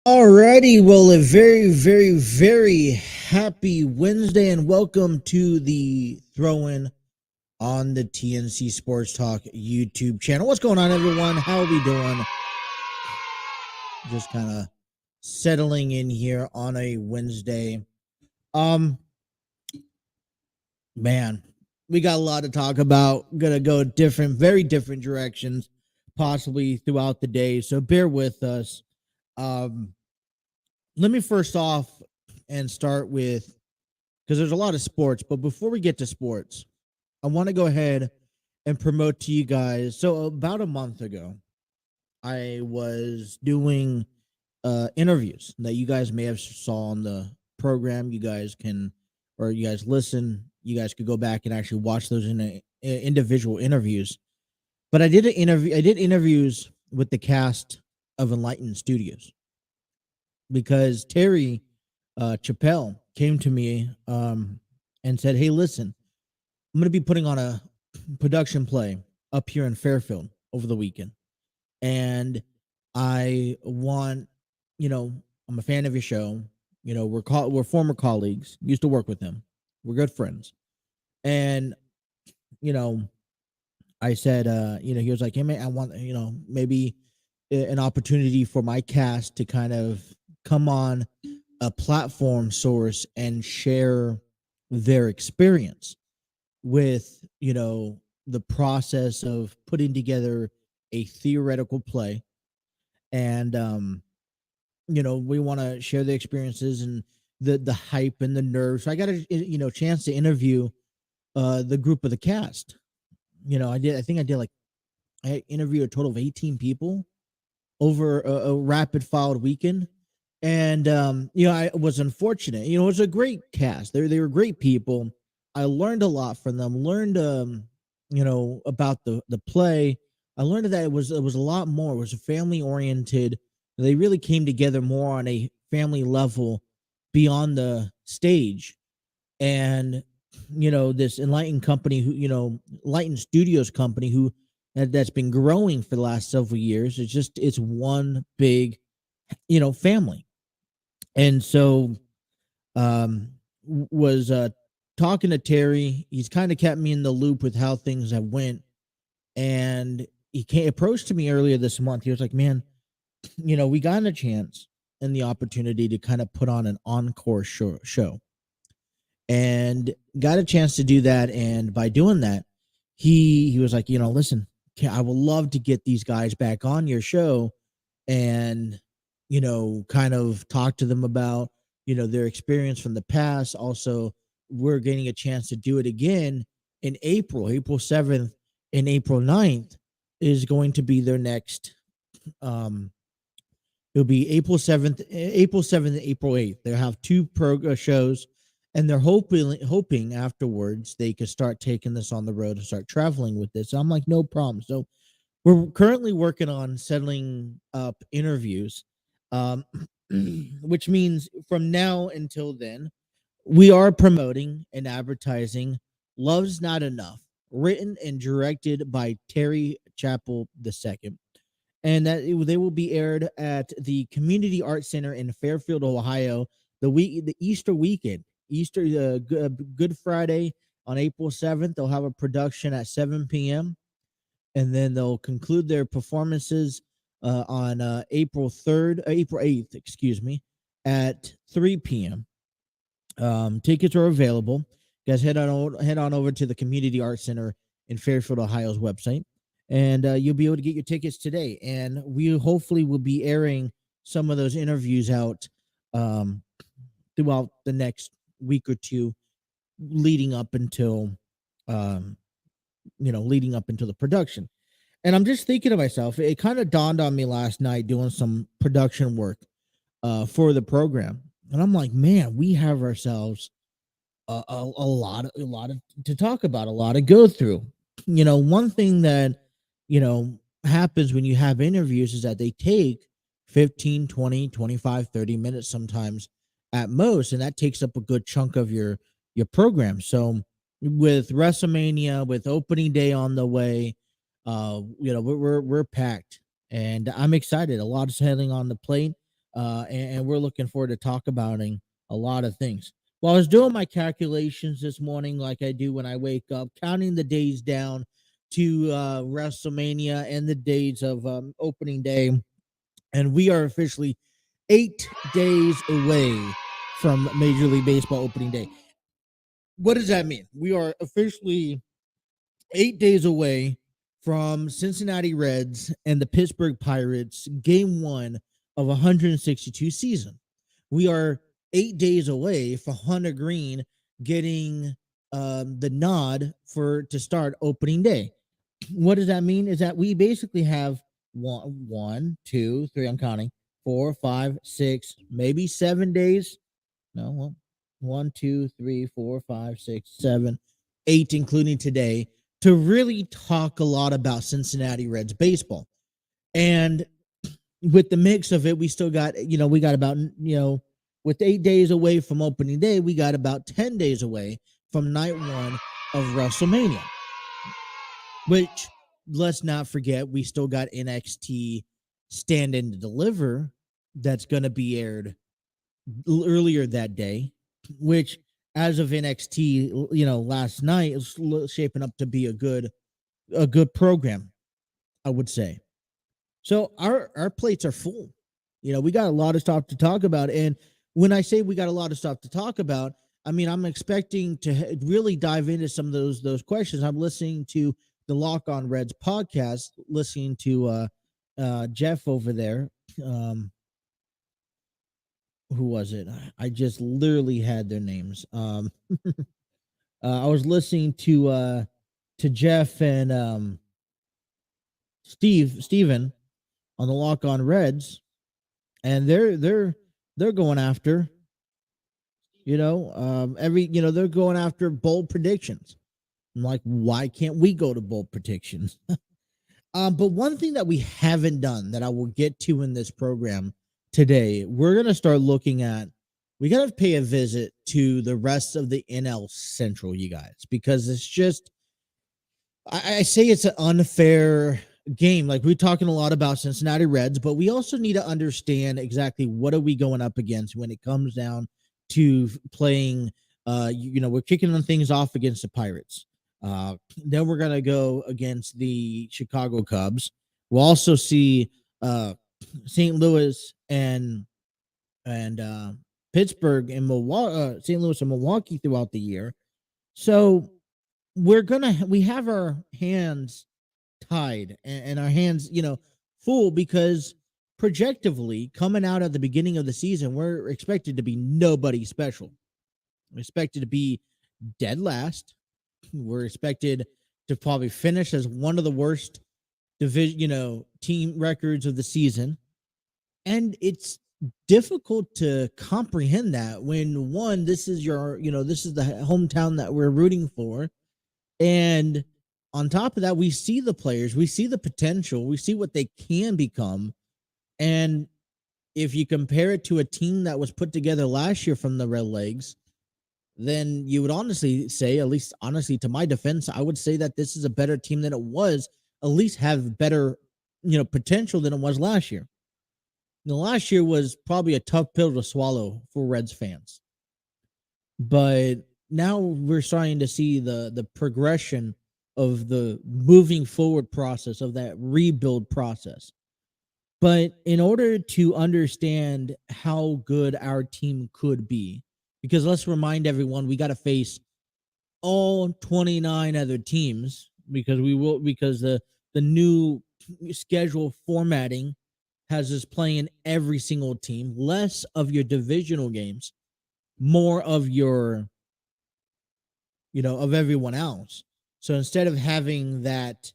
Alrighty, well, a very, very, very happy Wednesday, and welcome to the throw-in on the TNC Sports Talk YouTube channel. What's going on, everyone? How are we doing? Just kind of settling in here on a Wednesday. Man, we got a lot to talk about. Gonna go very different directions, possibly throughout the day. So bear with us. Let me first off and start with, because there's a lot of sports, but before we get to sports, I want to go ahead and promote to you guys. So about a month ago, I was doing interviews that you guys may have saw on the program. You guys can, or you guys listen, you guys could go back and actually watch those individual interviews. But I did interviews with the cast of Enlightened Studios, because Terry Chappelle came to me and said, "Hey, listen, I'm going to be putting on a production play up here in Fairfield over the weekend, and I want, I'm a fan of your show. We're former colleagues, used to work with him, we're good friends, and I said, he was like, hey man, I want, maybe an opportunity for my cast to kind of come on a platform source and share their experience with, the process of putting together a theoretical play. And, we want to share the experiences and the hype and the nerves. So I got a, chance to interview the group of the cast. I interviewed a total of 18 people over a rapid filed weekend. And, I was unfortunate. It was a great cast. They were great people. I learned a lot from them, learned, about the play. I learned that it was a lot more. It was family oriented. They really came together more on a family level beyond the stage. And, this Enlightened company Enlightened Studios company that's been growing for the last several years. It's one big, family. And so, was talking to Terry. He's kind of kept me in the loop with how things have went. And he approached to me earlier this month. He was like, man, we got a chance and the opportunity to kind of put on an encore show, and got a chance to do that. And by doing that, he was like, listen, I would love to get these guys back on your show and, kind of talk to them about, their experience from the past. Also, we're getting a chance to do it again in April 7th and April 9th is going to be their next, it'll be April 7th and April 8th. They'll have two shows, and they're hoping afterwards they could start taking this on the road and start traveling with this. So I'm like, no problem. So we're currently working on settling up interviews, which means from now until then, we are promoting and advertising Love's Not Enough, written and directed by Terry Chappell II. And that they will be aired at the Community Arts Center in Fairfield, Ohio, the Easter weekend, Good Friday on April 7th. They'll have a production at 7 p.m. and then they'll conclude their performances on April 8th, at 3 p.m. Tickets are available. You guys head on over to the Community Arts Center in Fairfield, Ohio's website, and you'll be able to get your tickets today. And we hopefully will be airing some of those interviews out throughout the next week or two, leading up until the production. And I'm just thinking to myself, it kind of dawned on me last night doing some production work for the program. And I'm like, man, we have ourselves a lot of to talk about, a lot to go through. One thing that happens when you have interviews is that they take 15, 20, 25, 30 minutes sometimes at most, and that takes up a good chunk of your program. So with WrestleMania, with opening day on the way, we're packed, and I'm excited. A lot is heading on the plate, and we're looking forward to talk about a lot of things. Well, I was doing my calculations this morning, like I do when I wake up, counting the days down to WrestleMania and the days of opening day, and we are officially 8 days away from Major League Baseball opening day. What does that mean? We are officially 8 days away from Cincinnati Reds and the Pittsburgh Pirates game one of 162 season. We are 8 days away for Hunter Green getting the nod to start opening day. What does that mean? Is that we basically have one, two, three. I'm counting 4, 5, 6, maybe 7 days. No, well, 1, 2, 3, 4, 5, 6, 7, 8, including today, to really talk a lot about Cincinnati Reds baseball. And with the mix of it, we still got, we got about, with 8 days away from opening day, we got about 10 days away from night one of WrestleMania, which, let's not forget, we still got NXT Stand and Deliver that's going to be aired earlier that day, which, as of NXT, last night is shaping up to be a good program, I would say. So our plates are full. We got a lot of stuff to talk about, and when I say we got a lot of stuff to talk about, I mean I'm expecting to really dive into some of those questions. I'm listening to the Lock On Reds podcast, listening to Jeff over there. Who was it? I just literally had their names. I was listening to Jeff and Steven on the Lock On Reds, and they're going after, they're going after bold predictions. I'm like, why can't we go to bold predictions? But one thing that we haven't done that I will get to in this program today, we're gonna start looking at. We gotta pay a visit to the rest of the NL Central, you guys, because it's just, I say it's an unfair game. Like, we're talking a lot about Cincinnati Reds, but we also need to understand exactly what are we going up against when it comes down to playing. We're kicking on things off against the Pirates. Then we're gonna go against the Chicago Cubs. We'll also see St. Louis and Pittsburgh and Milwaukee, St. Louis and Milwaukee throughout the year. So we have our hands tied and our hands, full, because projectively coming out at the beginning of the season, we're expected to be nobody special. We're expected to be dead last. We're expected to probably finish as one of the worst division, team records of the season. And it's difficult to comprehend that when, one, this is this is the hometown that we're rooting for. And on top of that, we see the players, we see the potential, we see what they can become. And if you compare it to a team that was put together last year from the Red Legs, then you would honestly say, at least honestly, to my defense, I would say that this is a better team than it was, at least have better, potential than it was last year. Last year was probably a tough pill to swallow for Reds fans. But now we're starting to see the progression of the moving forward process of that rebuild process. But in order to understand how good our team could be, because let's remind everyone, we got to face all 29 other teams, because the new schedule formatting has us playing every single team, less of your divisional games, more of your, of everyone else. So instead of having that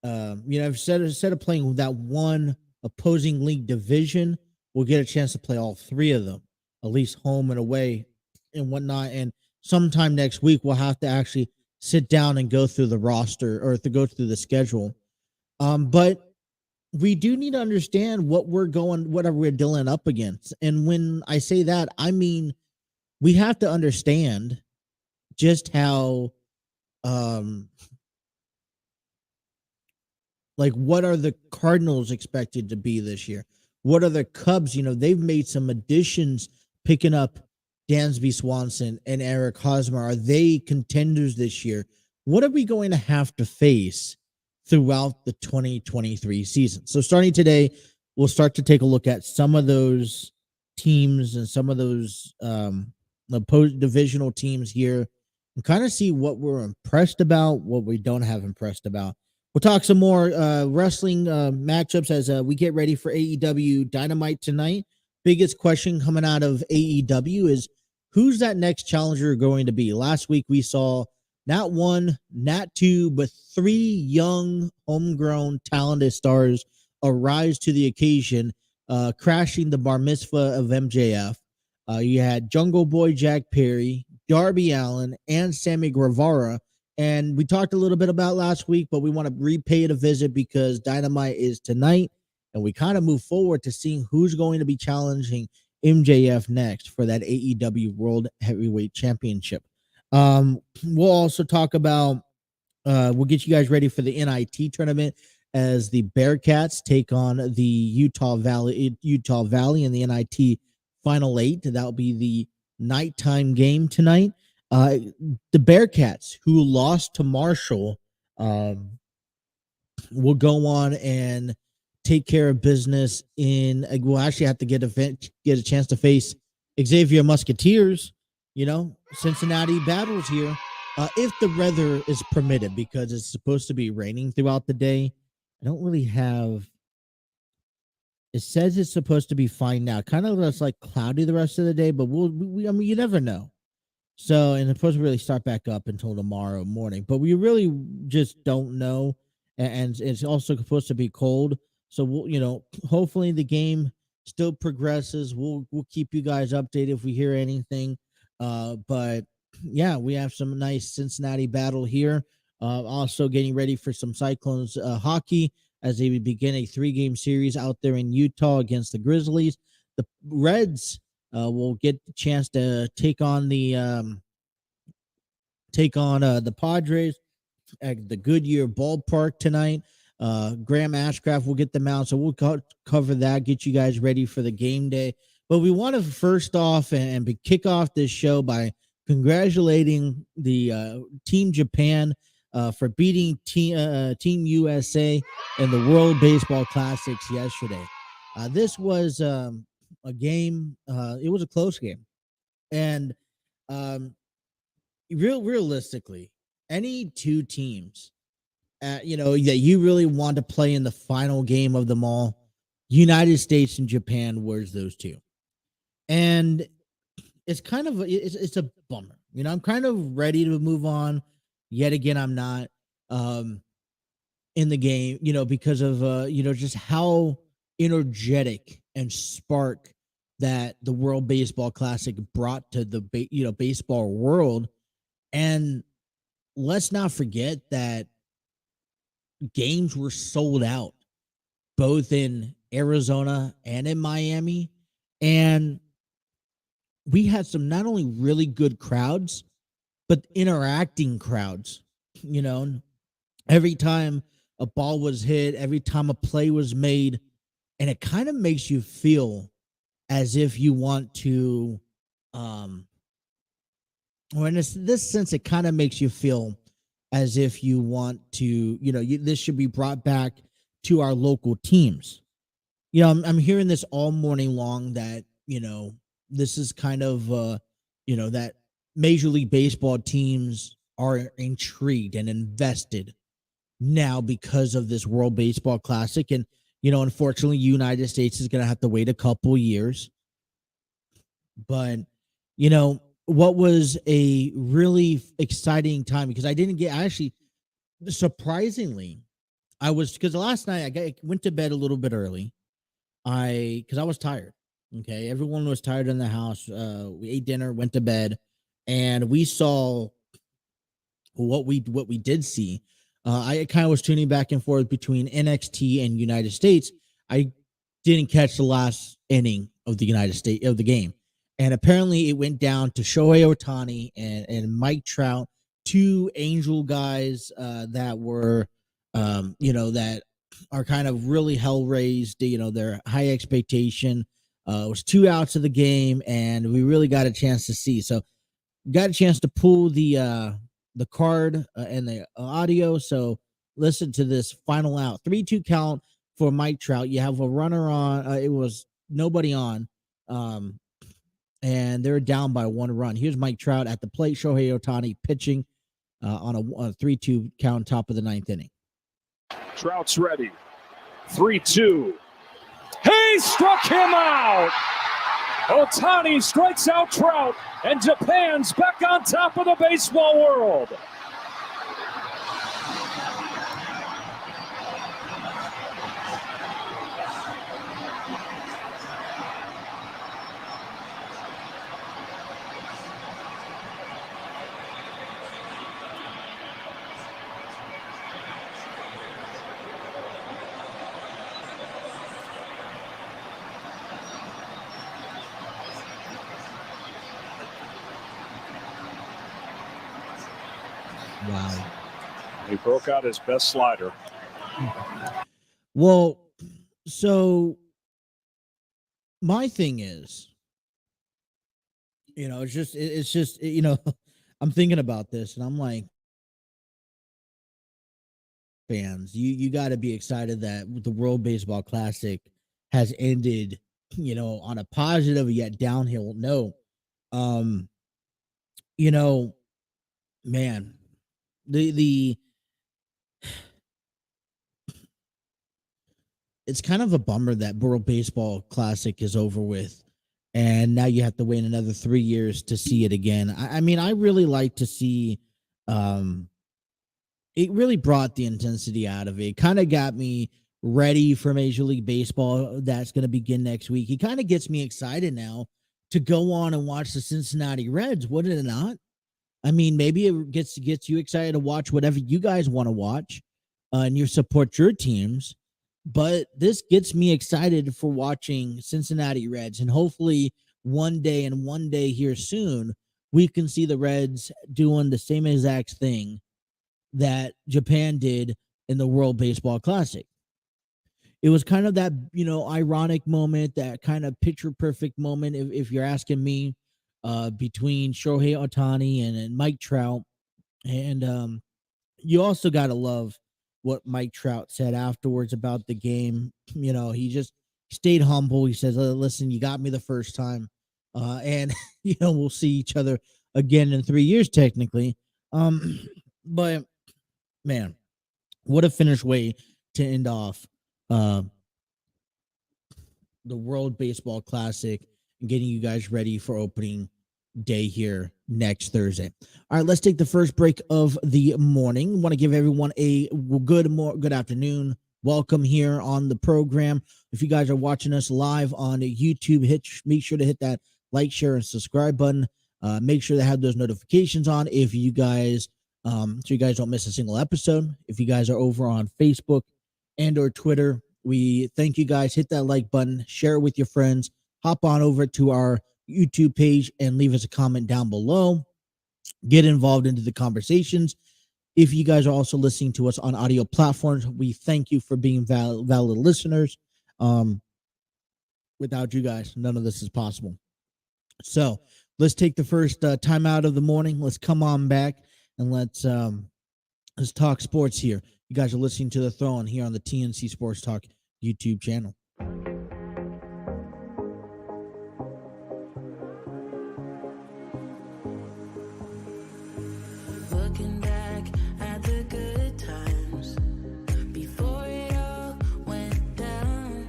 Instead of playing that one opposing league division, we'll get a chance to play all three of them, at least home and away and whatnot. And sometime next week, we'll have to actually sit down and go through the roster or to go through the schedule. But we do need to understand whatever we're dealing up against. And when I say that, I mean we have to understand just how um like what are the Cardinals expected to be this year? What are the Cubs? They've made some additions picking up Dansby Swanson and Eric Hosmer. Are they contenders this year? What are we going to have to face throughout the 2023 season? So starting today, we'll start to take a look at some of those teams and some of those divisional teams here and kind of see what we're impressed about, what we don't have impressed about. We'll talk some more wrestling matchups as we get ready for AEW Dynamite tonight. Biggest question coming out of AEW is who's that next challenger going to be? Last week we saw not one, not two, but three young, homegrown, talented stars arise to the occasion, crashing the bar mitzvah of MJF. You had Jungle Boy Jack Perry, Darby Allin, and Sammy Guevara. And we talked a little bit about last week, but we want to repay it a visit because Dynamite is tonight. And we kind of move forward to seeing who's going to be challenging MJF next for that AEW World Heavyweight Championship. We'll also talk about, we'll get you guys ready for the NIT tournament as the Bearcats take on the Utah Valley in the NIT Final 8. That'll be the nighttime game tonight. The Bearcats, who lost to Marshall, will go on and take care of business we'll actually have to get a chance to face Xavier Musketeers, Cincinnati battles here. If the weather is permitted, because it's supposed to be raining throughout the day. I don't really have. It says it's supposed to be fine now. Kind of looks like cloudy the rest of the day, but you never know. So, and it's supposed to really start back up until tomorrow morning, but we really just don't know. And it's also supposed to be cold. So hopefully the game still progresses. We'll keep you guys updated if we hear anything. But yeah, we have some nice Cincinnati battle here. Also getting ready for some Cyclones hockey as they begin a 3-game series out there in Utah against the Grizzlies. The Reds will get the chance to take on the Padres at the Goodyear Ballpark tonight. Graham Ashcraft will get them out, so we'll cover that, get you guys ready for the game day. But we want to first off and kick off this show by congratulating the Team Japan for beating Team USA in the World Baseball Classics yesterday. This was a game. It was a close game, and realistically, any two teams, that you really want to play in the final game of them all, United States and Japan was those two, and it's kind of it's a bummer. I'm kind of ready to move on. Yet again, I'm not in the game, because of just how energetic and spark that the World Baseball Classic brought to the baseball world. And let's not forget that games were sold out both in Arizona and in Miami, and we had some not only really good crowds but interacting crowds. Every time a ball was hit, every time a play was made, and it kind of makes you feel as if you want to or in this sense, it kind of makes you feel as if you want to, this should be brought back to our local teams. I'm hearing this all morning long that, this is kind of, that Major League Baseball teams are intrigued and invested now because of this World Baseball Classic. And, unfortunately, United States is going to have to wait a couple years. But, what was a really exciting time, because I actually, surprisingly, I was because last night went to bed a little bit early. Because I was tired. Okay, everyone was tired in the house. We ate dinner, went to bed, and we saw what we did see. I kind of was tuning back and forth between NXT and United States. I didn't catch the last inning of the United States of the game, and apparently it went down to Shohei Ohtani and Mike Trout, two Angel guys that were, that are kind of really hell raised. Their high expectation. It was 2 outs of the game, and we really got a chance to see. So got a chance to pull the card and the audio. So listen to this final out 3-2 count for Mike Trout. You have a runner on. It was nobody on, um, and they're down by 1 run. Here's Mike Trout at the plate. Shohei Ohtani pitching on a 3-2 count, top of the ninth inning. Trout's ready. 3-2. He struck him out. Ohtani strikes out Trout, and Japan's back on top of the baseball world. Wow. He broke out his best slider. Well, so my thing is, I'm thinking about this and I'm like, fans, you got to be excited that the World Baseball Classic has ended, on a positive yet downhill note. Um, man, the it's kind of a bummer that World Baseball Classic is over with, and now you have to wait another 3 years to see it again. I mean, I really like to see. It really brought the intensity out of it. Kind of got me ready for Major League Baseball that's going to begin next week. It kind of gets me excited now to go on and watch the Cincinnati Reds. Would it not? I mean, maybe it gets you excited to watch whatever you guys want to watch, and you support your teams. But this gets me excited for watching Cincinnati Reds, and hopefully one day here soon, we can see the Reds doing the same exact thing that Japan did in the World Baseball Classic. It was kind of that, ironic moment, that kind of picture perfect moment, if you're asking me, between Shohei Ohtani and Mike Trout. And you also got to love what Mike Trout said afterwards about the game. He just stayed humble. He says, listen, you got me the first time. And, we'll see each other again in 3 years, technically. But, man, what a finished way to end off the World Baseball Classic and getting you guys ready for opening day here next Thursday. All right, let's take the first break of the morning. Want to give everyone a good afternoon. Welcome here on the program. If you guys are watching us live on YouTube, make sure to hit that like, share, and subscribe button. Make sure to have those notifications on if you guys, so you guys don't miss a single episode. If you guys are over on Facebook and or Twitter, we thank you guys. Hit that like button, share it with your friends. Hop on over to our YouTube page and leave us a comment down below. Get involved into the conversations. If you guys are also listening to us on audio platforms, we thank you for being valid listeners. Without you guys, none of this is possible. So let's take the first time out of the morning. Let's come on back and let's talk sports here. You guys are listening to The Throne here on the TNC Sports Talk YouTube channel. Looking back at the good times before it all went down.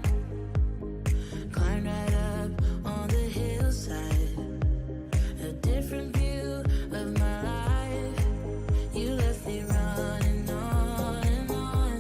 Climbed right up on the hillside, a different view of my life. You left me running on and on.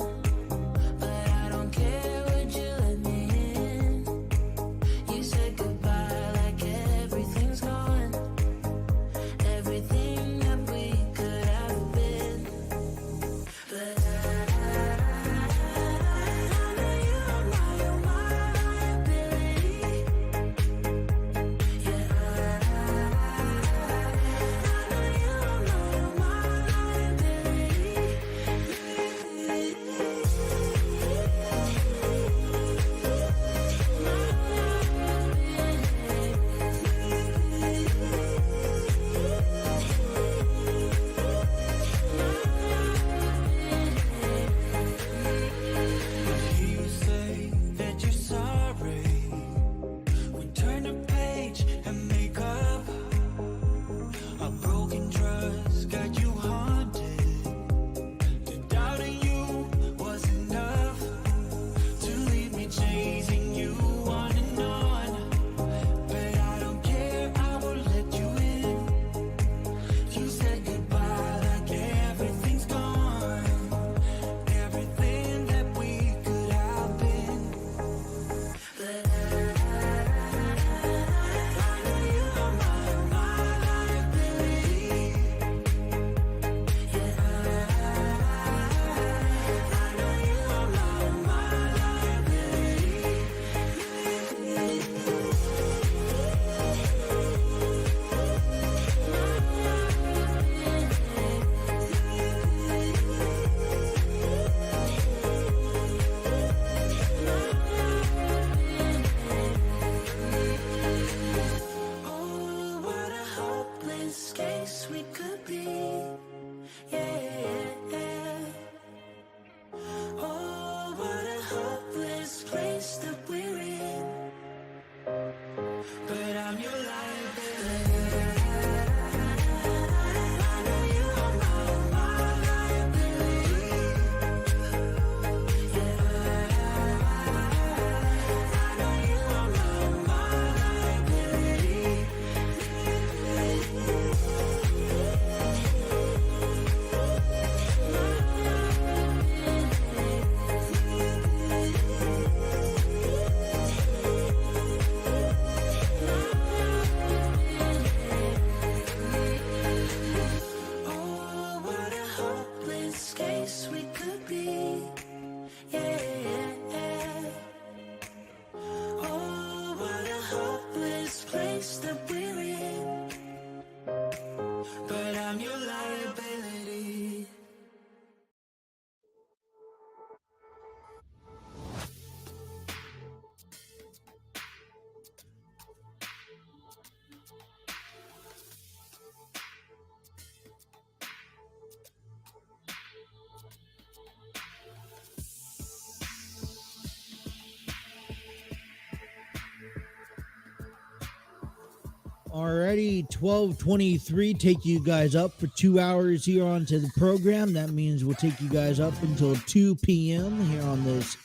Already 12:23. Take you guys up for 2 hours here onto the program. That means we'll take you guys up until 2 p.m. here on this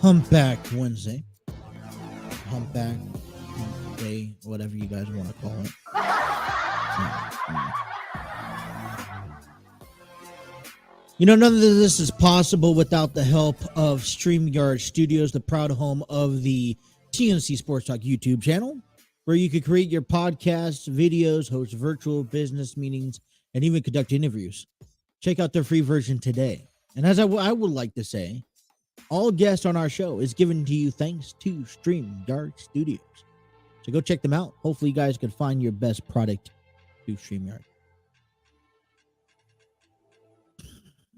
Humpback Wednesday. Humpback Day, whatever you guys want to call it. None of this is possible without the help of StreamYard Studios, the proud home of the TNC Sports Talk YouTube channel, where you could create your podcasts, videos, host virtual business meetings, and even conduct interviews. Check out their free version today. And as I would like to say, all guests on our show is given to you thanks to StreamYard Studios. So go check them out. Hopefully you guys can find your best product through StreamYard.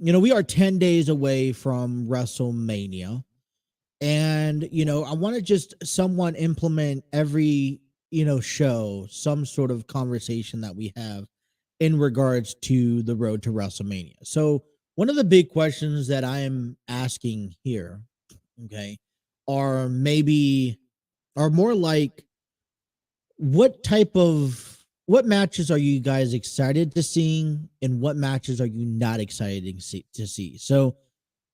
We are 10 days away from WrestleMania. And, I want to just somewhat implement every, show, some sort of conversation that we have in regards to the road to WrestleMania. So one of the big questions that I am asking here, okay, are more like, what matches are you guys excited to see, and what matches are you not excited to see? So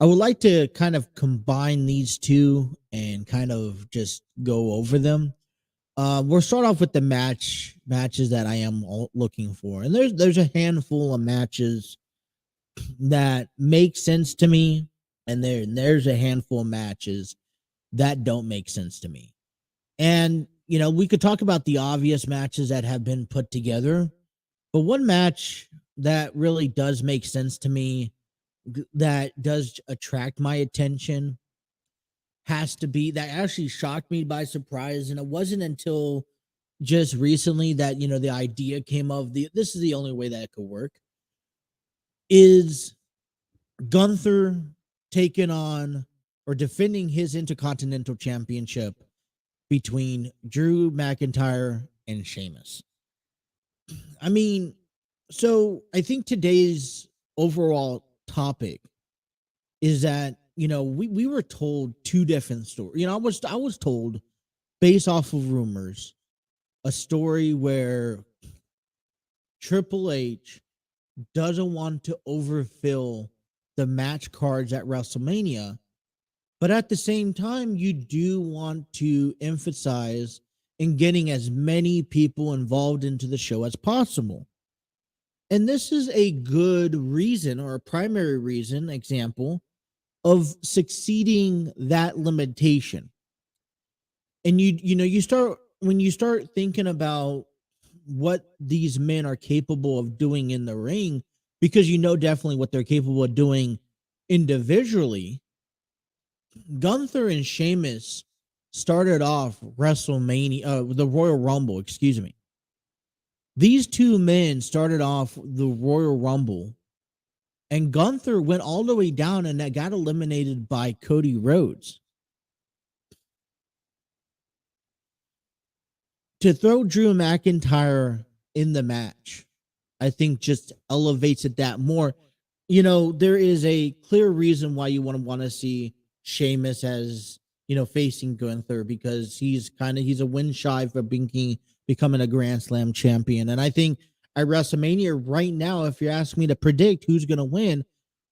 I would like to kind of combine these two and kind of just go over them. We'll start off with the matches that I am looking for, and there's a handful of matches that make sense to me, and there's a handful of matches that don't make sense to me. And we could talk about the obvious matches that have been put together, but one match that really does make sense to me, that does attract my attention, has to be, that actually shocked me by surprise. And it wasn't until just recently that, the idea came of this is the only way that it could work, is Gunther taking on or defending his Intercontinental Championship between Drew McIntyre and Sheamus. I mean, so I think today's overall topic is that, we were told two different stories. I was told, based off of rumors, a story where Triple H doesn't want to overfill the match cards at WrestleMania, but at the same time, you do want to emphasize in getting as many people involved into the show as possible. And this is a good reason, or a primary reason, example of succeeding that limitation. And when you start thinking about what these men are capable of doing in the ring, because definitely what they're capable of doing individually. Gunther and Sheamus started off WrestleMania, the Royal Rumble, excuse me. These two men started off the Royal Rumble, and Gunther went all the way down and that got eliminated by Cody Rhodes. To throw Drew McIntyre in the match, I think just elevates it that more. There is a clear reason why you want to see Sheamus as, facing Gunther, because he's a win shy for becoming a Grand Slam champion. And I think at WrestleMania right now, if you're asking me to predict who's going to win,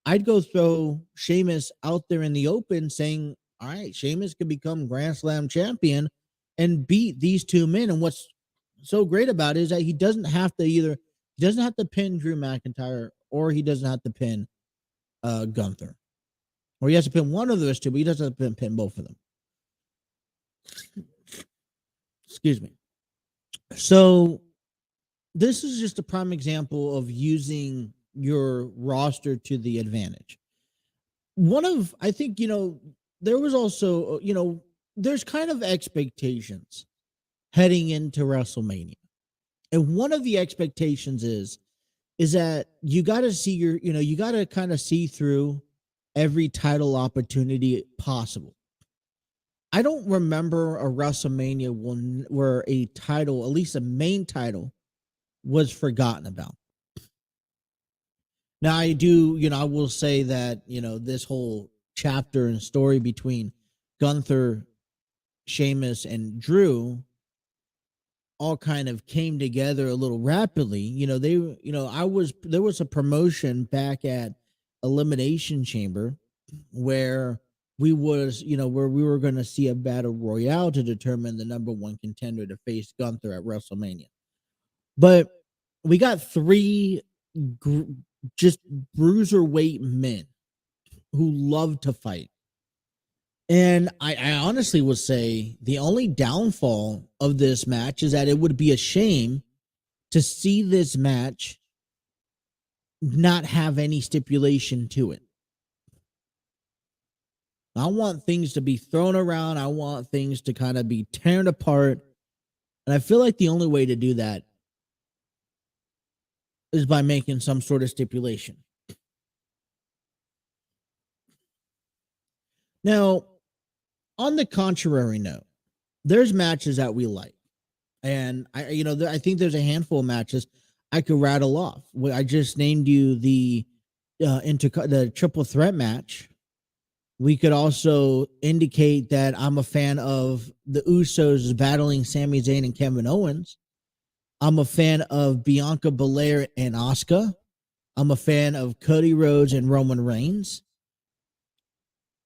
I'd go throw Sheamus out there in the open, saying, all right, Sheamus could become Grand Slam champion and beat these two men. And what's so great about it is that he doesn't have to pin Drew McIntyre, or he doesn't have to pin Gunther. Or he has to pin one of those two, but he doesn't have to pin both of them. Excuse me. So this is just a prime example of using your roster to the advantage. I think, there was also, there's kind of expectations heading into WrestleMania. And one of the expectations is that you got to see you got to kind of see through every title opportunity possible. I don't remember a WrestleMania where a title, at least a main title, was forgotten about. Now I will say that, this whole chapter and story between Gunther, Sheamus, and Drew all kind of came together a little rapidly. There was a promotion back at Elimination Chamber where where we were going to see a battle royale to determine the number one contender to face Gunther at WrestleMania. But we got three just bruiserweight men who love to fight. And I honestly would say the only downfall of this match is that it would be a shame to see this match not have any stipulation to it. I want things to be thrown around. I want things to kind of be torn apart. And I feel like the only way to do that is by making some sort of stipulation. Now, on the contrary note, there's matches that we like. And I think there's a handful of matches I could rattle off. I just named you the triple threat match. We could also indicate that I'm a fan of the Usos battling Sami Zayn and Kevin Owens. I'm a fan of Bianca Belair and Asuka. I'm a fan of Cody Rhodes and Roman Reigns.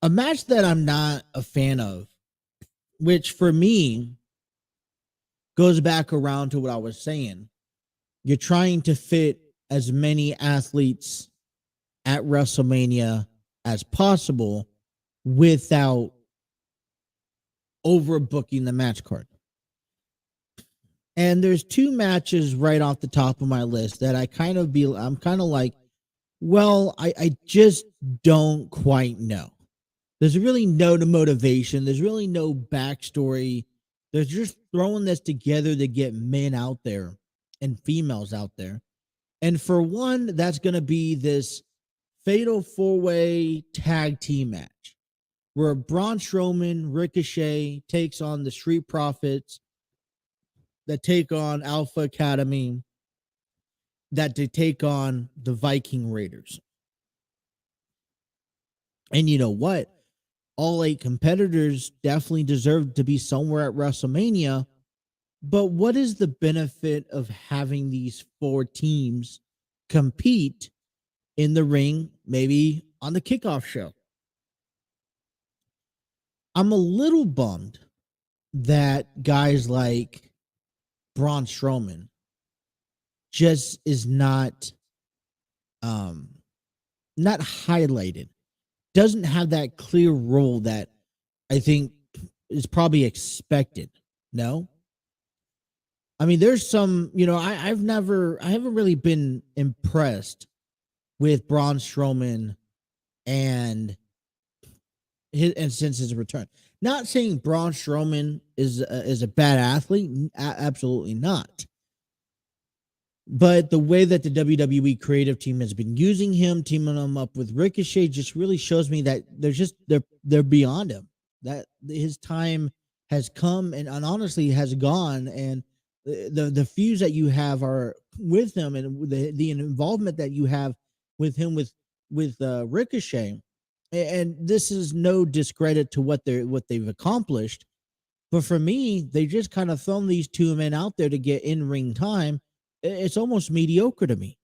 A match that I'm not a fan of, which for me goes back around to what I was saying. You're trying to fit as many athletes at WrestleMania as possible without overbooking the match card. And there's two matches right off the top of my list that I'm kind of like, well, I just don't quite know. There's really no motivation. There's really no backstory. They're just throwing this together to get men out there and females out there. And for one, that's going to be this fatal four-way tag team match where Braun Strowman, Ricochet takes on the Street Profits that take on Alpha Academy, that they take on the Viking Raiders. And you know what? All 8 competitors definitely deserve to be somewhere at WrestleMania. But what is the benefit of having these 4 teams compete in the ring, maybe on the kickoff show? I'm a little bummed that guys like Braun Strowman just is not highlighted. Doesn't have that clear role that I think is probably expected. No? I mean, there's some, I haven't really been impressed with Braun Strowman and since his return. Not saying Braun Strowman is a bad athlete, absolutely not. But the way that the WWE creative team has been using him, teaming him up with Ricochet, just really shows me that they're beyond him. That his time has come and honestly has gone. And the feuds that you have are with him, and the involvement that you have with him with Ricochet. And this is no discredit to what they've accomplished, but for me, they just kind of thrown these 2 men out there to get in-ring time. It's almost mediocre to me.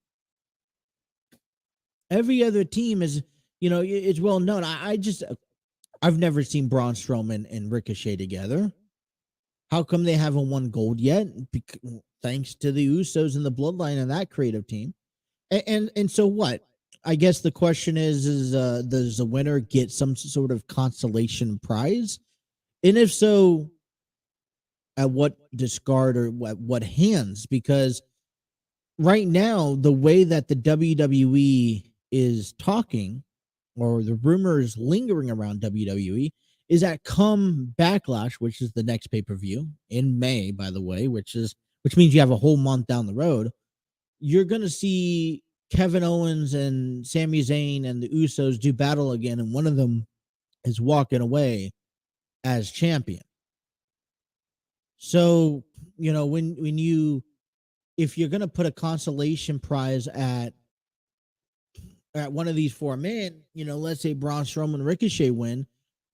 Every other team is, it's well known. I've never seen Braun Strowman and Ricochet together. How come they haven't won gold yet? Thanks to the Usos and the Bloodline and that creative team. And so what? I guess the question is does the winner get some sort of consolation prize? And if so, at what discard or what hands? Because right now, the way that the WWE is talking, or the rumors lingering around WWE, is that come Backlash, which is the next pay-per-view in May, by the way, which means you have a whole month down the road, you're going to see Kevin Owens and Sami Zayn and the Usos do battle again, and one of them is walking away as champion. So, if you're going to put a consolation prize at one of these 4 men, let's say Braun Strowman, Ricochet win.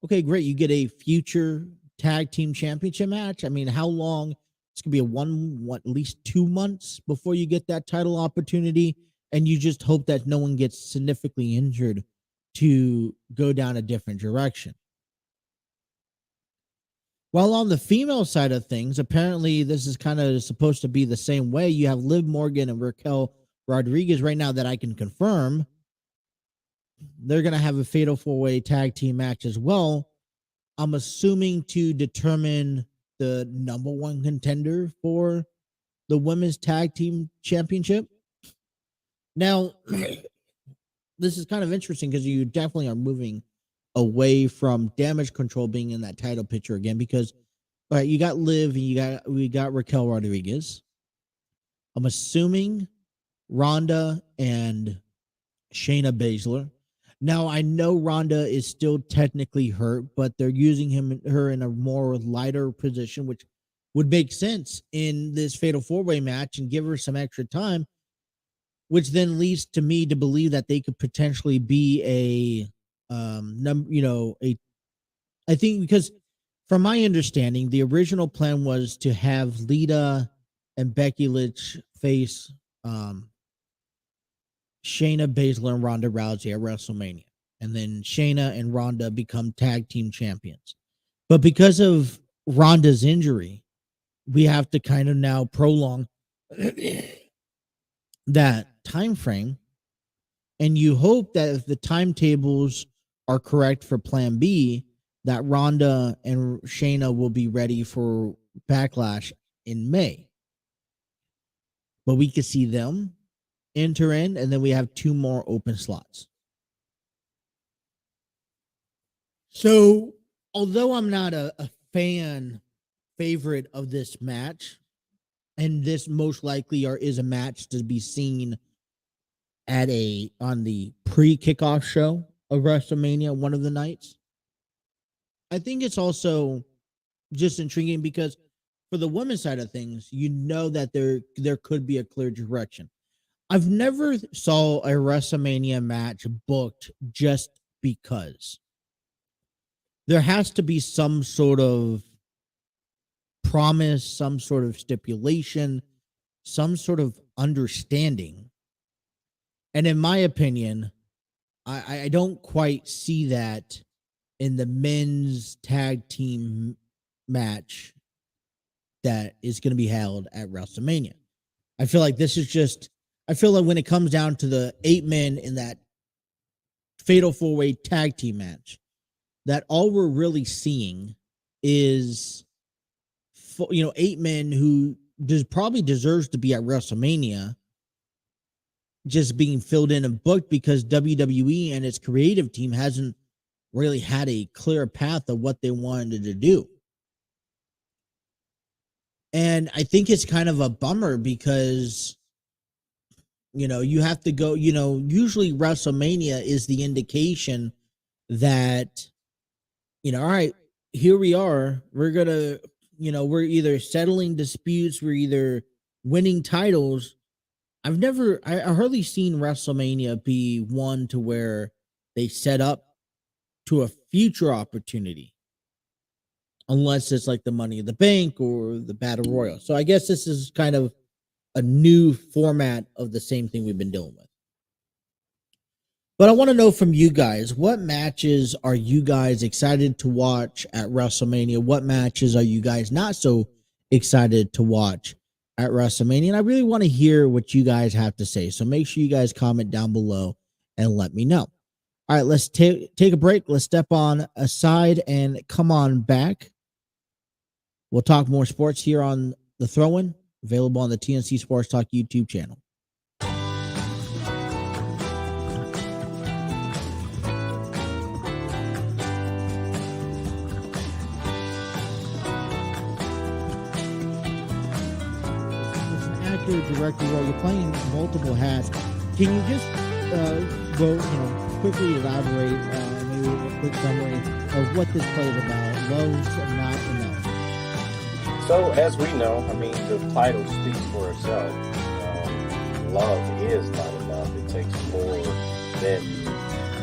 Okay, great. You get a future tag team championship match. I mean, how long it's gonna be at least 2 months before you get that title opportunity, and you just hope that no one gets significantly injured to go down a different direction. While on the female side of things, apparently this is kind of supposed to be the same way. You have Liv Morgan and Raquel Rodriguez right now that I can confirm. They're going to have a fatal 4-way tag team match as well. I'm assuming to determine the number one contender for the women's tag team championship. Now, this is kind of interesting because you definitely are moving away from Damage Control being in that title picture again, because all right, you got Liv and we got Raquel Rodriguez. I'm assuming Ronda and Shayna Baszler. Now I know Ronda is still technically hurt, but they're using her in a more lighter position, which would make sense in this fatal 4-way match and give her some extra time, which then leads to me to believe that they could potentially be I think, because from my understanding, the original plan was to have Lita and Becky Lynch face Shayna Baszler and Ronda Rousey at WrestleMania, and then Shayna and Ronda become tag team champions. But because of Ronda's injury, we have to kind of now prolong that time frame. And you hope that if the timetables are correct for Plan B, that Ronda and Shayna will be ready for Backlash in May. But we could see them enter in, and then we have 2 more open slots. So, although I'm not a fan favorite of this match, and this most likely is a match to be seen on the pre-kickoff show of WrestleMania one of the nights, I think it's also just intriguing because for the women's side of things, you know that there could be a clear direction. I've never saw a WrestleMania match booked just because. There has to be some sort of promise, some sort of stipulation, some sort of understanding. And in my opinion, I don't quite see that in the men's tag team match that is going to be held at WrestleMania. I feel like when it comes down to the 8 men in that fatal 4-way tag team match, that all we're really seeing is 8 men who probably deserves to be at WrestleMania, just being filled in and booked because WWE and its creative team hasn't really had a clear path of what they wanted to do. And I think it's kind of a bummer because, you have to go, usually WrestleMania is the indication that, all right, here we are. We're going to, we're either settling disputes, we're either winning titles. I hardly seen WrestleMania be one to where they set up to a future opportunity, unless it's like the Money in the Bank or the Battle Royal. So I guess this is kind of a new format of the same thing we've been dealing with. But I want to know from you guys, what matches are you guys excited to watch at WrestleMania? What matches are you guys not so excited to watch at WrestleMania? And I really want to hear what you guys have to say. So make sure you guys comment down below and let me know. All right, let's take a break. Let's step on aside and come on back. We'll talk more sports here on The Throw-In, available on the TNC Sports Talk YouTube channel. Director role, you're playing multiple hats. Can you just quickly elaborate, maybe a quick summary of what this play is about? Love's not enough. So as we know, the title speaks for itself. Love is not enough. It takes more than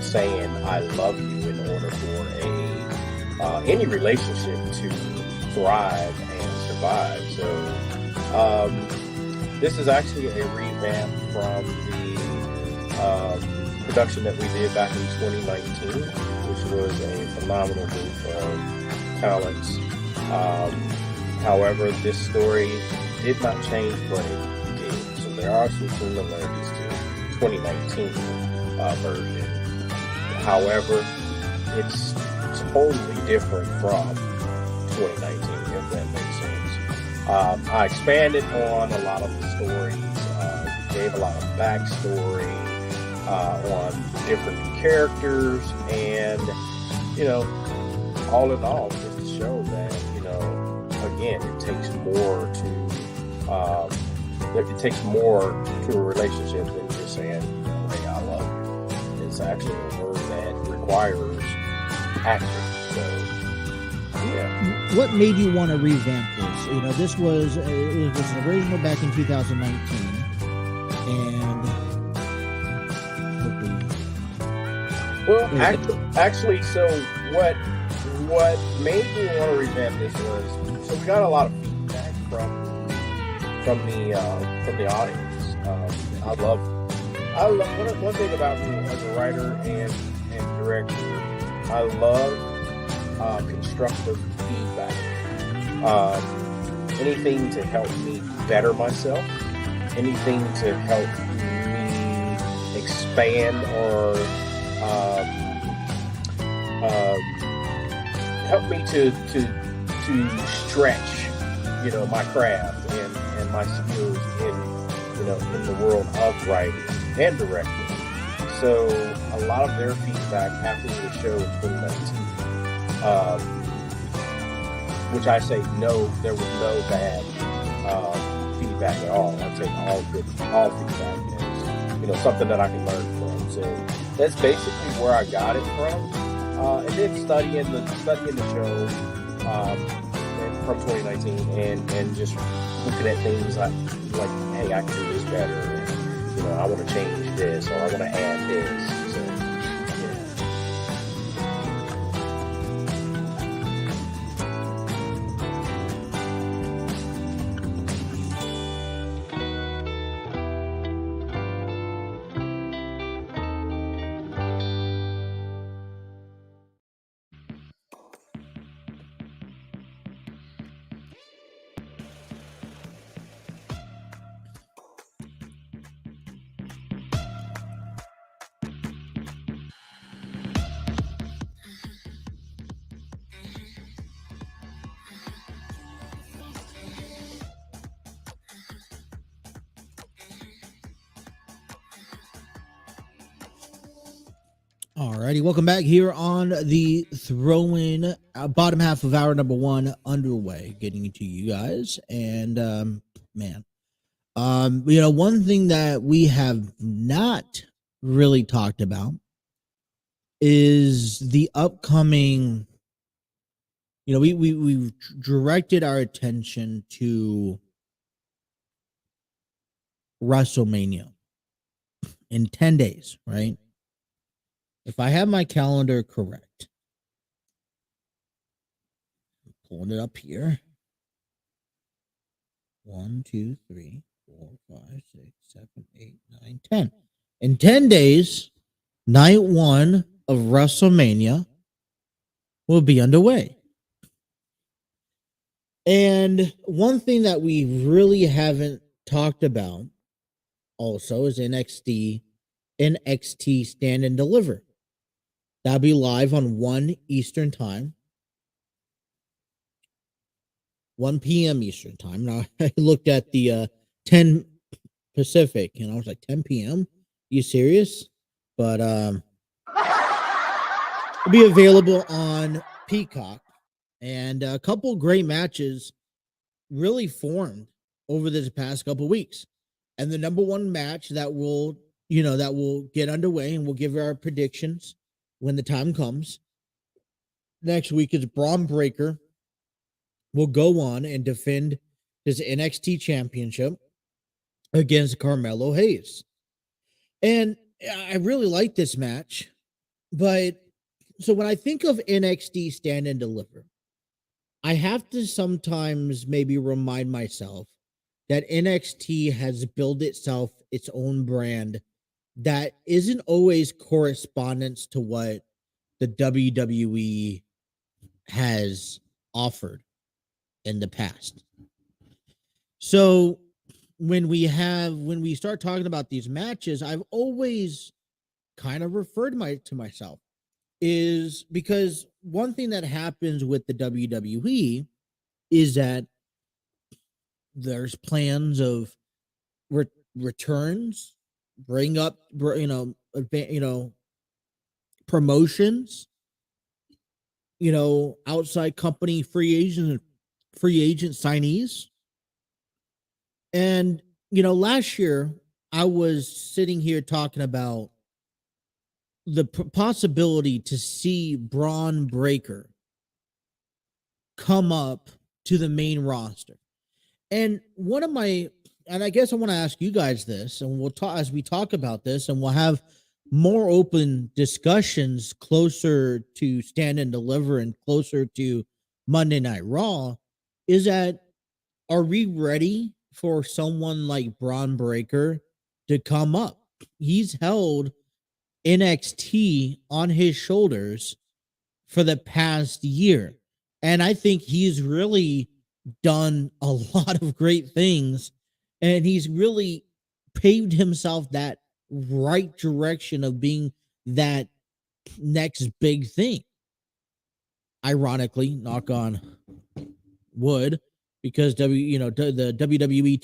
saying I love you in order for any relationship to thrive and survive. So This is actually a revamp from the production that we did back in 2019, which was a phenomenal group of talents. However, this story did not change what it did, so there are some similarities to 2019 version. However, it's totally different from 2019, if that makes sense. I expanded on a lot of the stories, gave a lot of backstory on different characters, and, all in all, just to show that, again, it takes more to a relationship than just saying, hey, I love you. It's actually a word that requires action. So, yeah. What made you want to revamp this? This was an original back in 2019, and well, actually, so what made me want to revamp this was, so we got a lot of feedback from the audience. I love one thing about me as a writer and director. I love constructive feedback. Anything to help me better myself, anything to help me expand or help me to stretch, my craft and my skills in the world of writing and directing. So a lot of their feedback after the show in 2019, which I say no, there was no bad feedback at all. I take all feedback as something that I can learn from. So that's basically where I got it from. And then studying the show from 2019 and just looking at things like hey, I can do this better. And, I want to change this, or I want to add this. So, yeah. Alrighty, welcome back here on the throw-in bottom half of hour number 1 underway, getting to you guys. And one thing that we have not really talked about is the upcoming. We directed our attention to WrestleMania in 10 days, right? If I have my calendar correct, I'm pulling it up here. 1, 2, 3, 4, 5, 6, 7, 8, 9, 10. In 10 days, night 1 of WrestleMania will be underway. And one thing that we really haven't talked about also is NXT Stand and Deliver. That'll be live on 1 Eastern time. 1 p.m. Eastern time. Now, I looked at the 10 Pacific, and I was like, 10 p.m.? You serious? But it'll be available on Peacock. And a couple great matches really formed over this past couple weeks. And the number one match that will get underway, and we'll give our predictions when the time comes next week, is Braun Breaker will go on and defend his NXT championship against Carmelo Hayes. And I really like this match, but so when I think of NXT Stand and Deliver, I have to sometimes maybe remind myself that NXT has built itself its own brand that isn't always correspondence to what the WWE has offered in the past. So when we start talking about these matches, I've always kind of referred to myself is because one thing that happens with the WWE is that there's plans of returns, bring up, promotions, outside company free agent signees. And, last year I was sitting here talking about the possibility to see Braun Breaker come up to the main roster. And and I guess I want to ask you guys this, and we'll talk as we talk about this, and we'll have more open discussions closer to Stand and Deliver and closer to Monday Night Raw. Is that, are we ready for someone like Braun Breaker to come up? He's held NXT on his shoulders for the past year. And I think he's really done a lot of great things. And he's really paved himself that right direction of being that next big thing. Ironically, knock on wood, because the WWE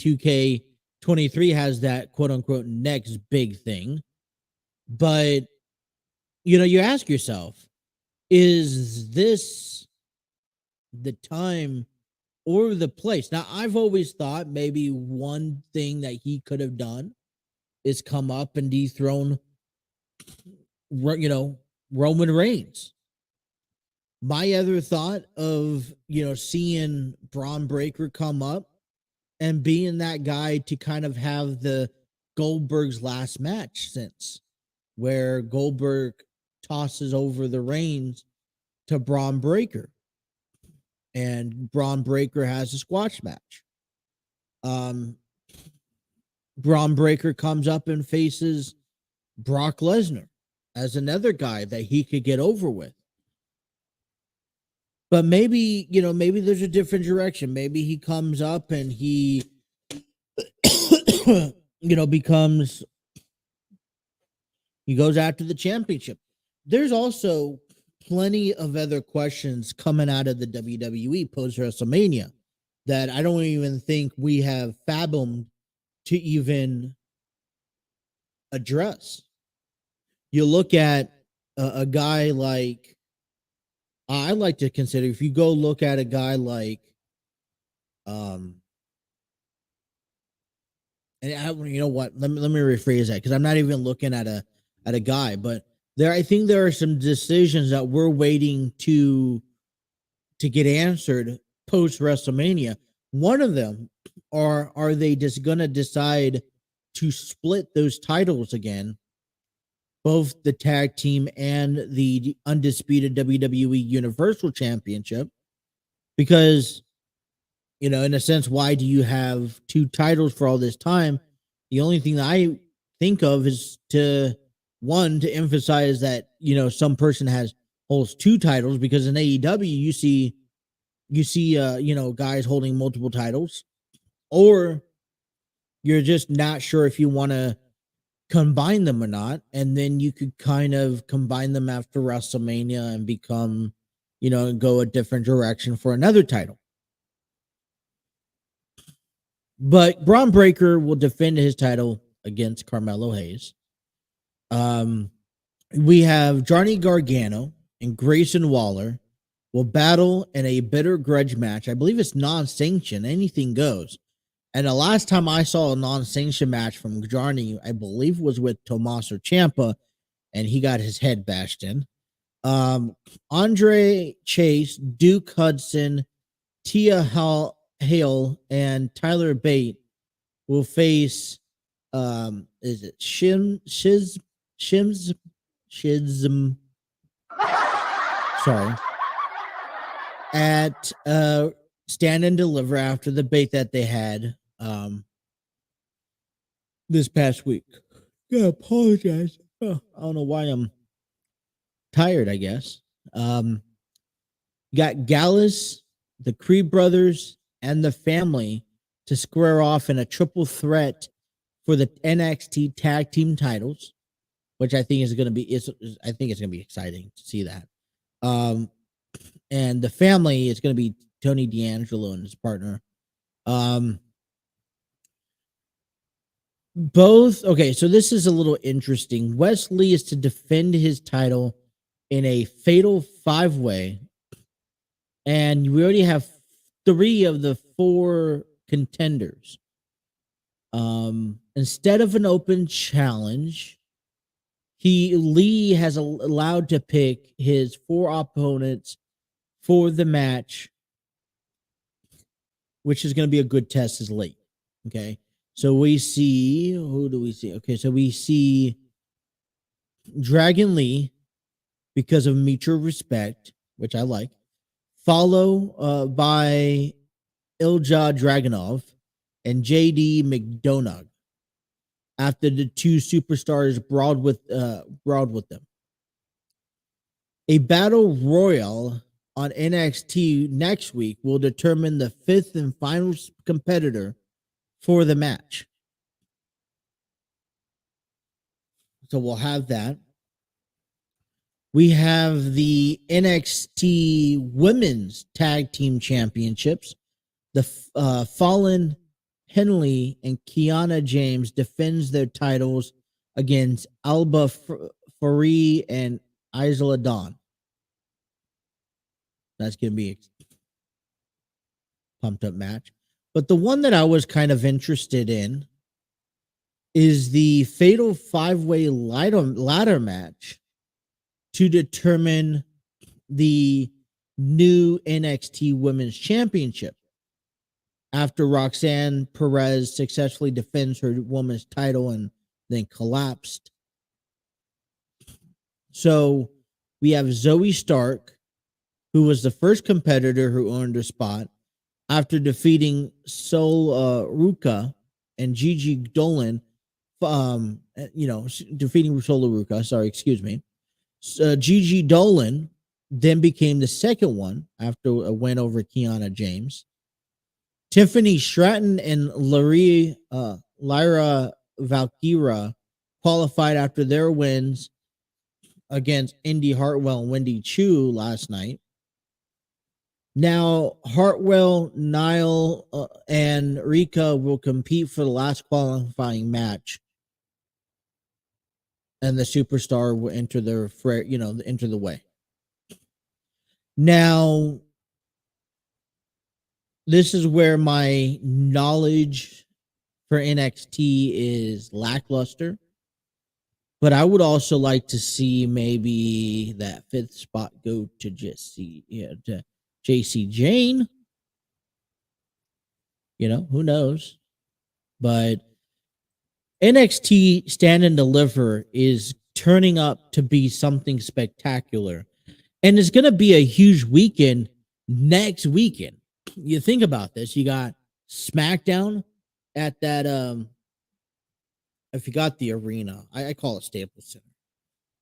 2K23 has that quote unquote next big thing. But you ask yourself, is this the time or the place? Now, I've always thought maybe one thing that he could have done is come up and dethrone, Roman Reigns. My other thought of, seeing Braun Breaker come up and being that guy to kind of have the Goldberg's last match since, where Goldberg tosses over the reins to Braun Breaker, and Braun Breaker has a squash match. Braun Breaker comes up and faces Brock Lesnar as another guy that he could get over with. But maybe there's a different direction. Maybe he comes up and he, becomes, he goes after the championship. There's also plenty of other questions coming out of the WWE post WrestleMania that I don't even think we have fathomed to even address. You look at a guy like, I like to consider, if you go look at a guy like, and you know what? Let me rephrase that, because I'm not even looking at a guy, but I think there are some decisions that we're waiting to get answered post WrestleMania. One of them are they just gonna decide to split those titles again, both the tag team and the undisputed WWE Universal Championship? Because, in a sense, why do you have two titles for all this time? The only thing that I think of is to emphasize that, some person holds two titles, because in AEW you see guys holding multiple titles, or you're just not sure if you want to combine them or not, and then you could kind of combine them after WrestleMania and become, and go a different direction for another title. But Braun Breaker will defend his title against Carmelo Hayes. We have Johnny Gargano and Grayson Waller will battle in a bitter grudge match. I believe it's non-sanctioned. Anything goes. And the last time I saw a non-sanctioned match from Johnny, I believe, was with Tommaso Ciampa, and he got his head bashed in. Andre Chase, Duke Hudson, Tia Hale, and Tyler Bate will face, is it Shizm? Sorry. At Stand and Deliver, after the debate that they had this past week. Yeah, apologize. I don't know why I'm tired, I guess. You got Gallus, the Creed brothers, and the family to square off in a triple threat for the NXT tag team titles, which I think is going to be I think it's going to be exciting to see that. And the family is going to be Tony D'Angelo and his partner. Okay, so this is a little interesting. Wesley is to defend his title in a fatal 5-way, and we already have 3 of the 4 contenders. Instead of an open challenge, Lee has allowed to pick his 4 opponents for the match, which is going to be a good test as late. Okay. So we see, who do we see? Okay. So we see Dragon Lee because of mutual respect, which I like, follow by Ilja Dragunov and JD McDonough after the 2 superstars brawled with them. A battle royal on NXT next week will determine the 5th and final competitor for the match. So we'll have that. We have the NXT Women's Tag Team Championships. The Fallen Henley and Kiana James defends their titles against Alba Farie and Isla Dawn. That's going to be a pumped up match. But the one that I was kind of interested in is the fatal 5-way ladder match to determine the new NXT Women's Championship after Roxanne Perez successfully defends her women's title and then collapsed. So we have Zoe Stark, who was the first competitor who earned a spot after defeating Sol Ruka and Gigi Dolan, defeating Sol Ruka. Sorry, excuse me. Gigi Dolan then became the second one after a win over Kiana James. Tiffany Stratton and Lyra Valkyra qualified after their wins against Indy Hartwell and Wendy Chu last night. Now, Hartwell, Niall, and Rika will compete for the last qualifying match, and the superstar will enter enter the way. Now, this is where my knowledge for NXT is lackluster, but I would also like to see maybe that 5th spot go to JC Jane. Who knows? But NXT Stand and Deliver is turning up to be something spectacular. And it's going to be a huge weekend next weekend. You think about this. You got SmackDown at that, I forgot the arena. I call it Staples Center.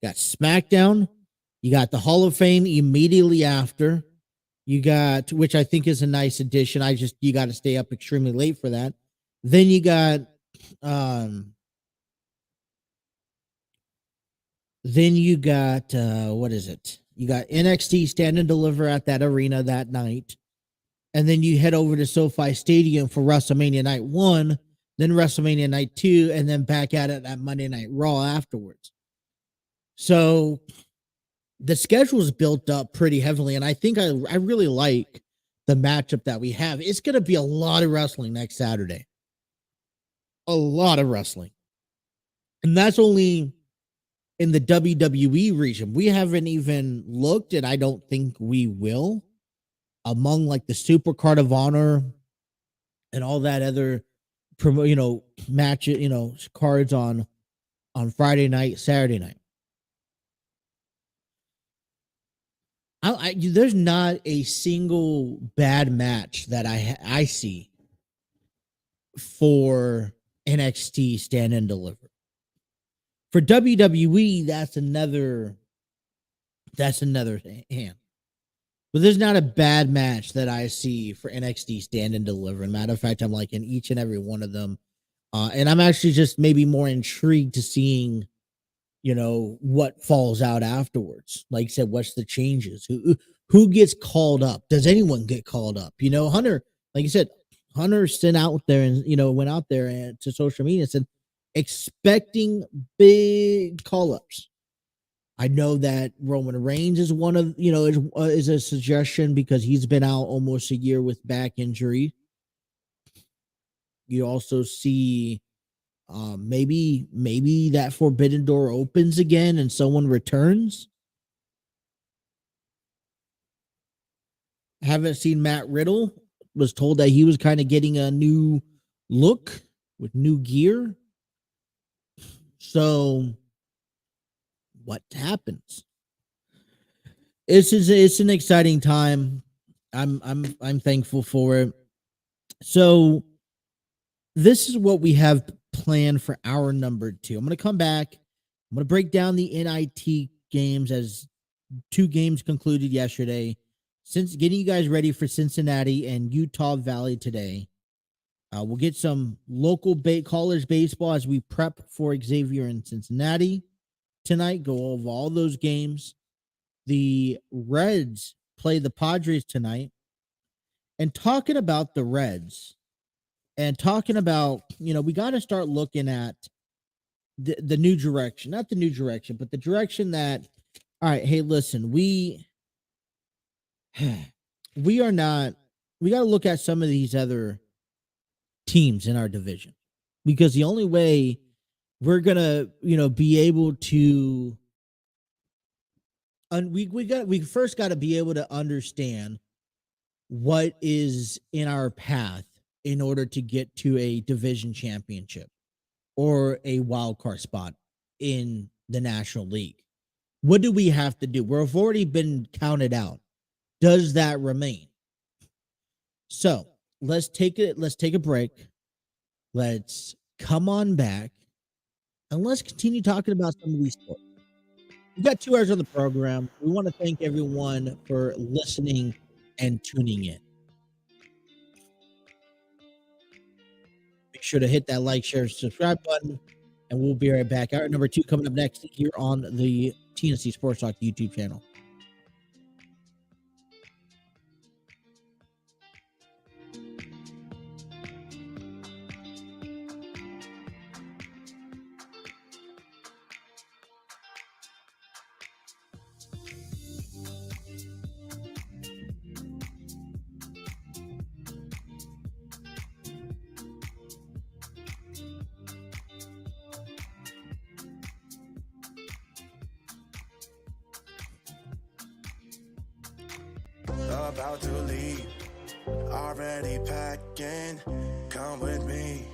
You got SmackDown. You got the Hall of Fame immediately after. You got, which I think is a nice addition. You got to stay up extremely late for that. Then you got, what is it? You got NXT Stand and Deliver at that arena that night. And then you head over to SoFi Stadium for WrestleMania Night 1, then WrestleMania Night 2, and then back at it at Monday Night Raw afterwards. So the schedule is built up pretty heavily, and I think I really like the matchup that we have. It's going to be a lot of wrestling next Saturday. A lot of wrestling. And that's only in the WWE region. We haven't even looked, and I don't think we will, among like the Super Card of Honor and all that other match, cards on Friday night, Saturday night. There's not a single bad match that I see for NXT Stand and Deliver. For WWE, that's another hand. But there's not a bad match that I see for NXT Stand and Deliver. Matter of fact, I'm liking each and every one of them. And I'm actually just maybe more intrigued to seeing, what falls out afterwards. Like I said, what's the changes? Who gets called up? Does anyone get called up? Hunter, like you said, Hunter sent out there and, went out there and to social media and said, expecting big call-ups. I know that Roman Reigns is one of, is a suggestion because he's been out almost a year with back injury. You also see maybe that forbidden door opens again and someone returns. Haven't seen Matt Riddle. Was told that he was kind of getting a new look with new gear. So what happens? It's an exciting time. I'm thankful for it. So this is what we have planned for hour number 2. I'm going to come back. I'm going to break down the NIT games as 2 games concluded yesterday. Since getting you guys ready for Cincinnati and Utah Valley today. We'll get some local college baseball as we prep for Xavier in Cincinnati tonight. Go over all those games. The Reds play the Padres tonight. And talking about the Reds and talking about, we got to start looking at the new direction, not the new direction, but the direction that, all right, hey, listen, we are not, we got to look at some of these other teams in our division, because the only way we're gonna be able to we first got to be able to understand what is in our path in order to get to a division championship or a wild card spot in the National League. What do we have to do? We've already been counted out. Does that remain? So let's take a break. Let's come on back and let's continue talking about some of these sports. We've got 2 hours on the program. We want to thank everyone for listening and tuning in. Make sure to hit that like, share, subscribe button, and we'll be right back. Hour number 2 coming up next here on the TNC Sports Talk YouTube channel. About to leave, already packing. Come with me,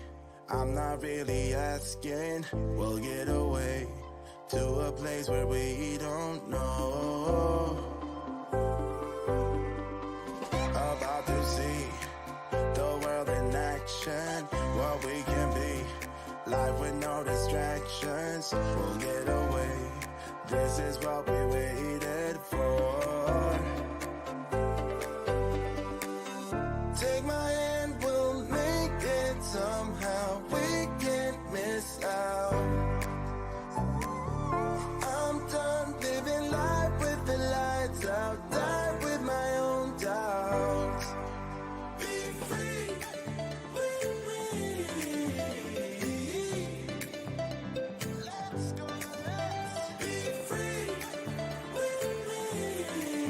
I'm not really asking. We'll get away to a place where we don't know. About to see the world in action, what we can be. Life with no distractions, we'll get away. This is what we waited for. Take my hand, we'll make it somehow. We can't miss out. I'm done living life with the lights out. Die with my own doubts. Be free with me. Let's go, let's be free with me.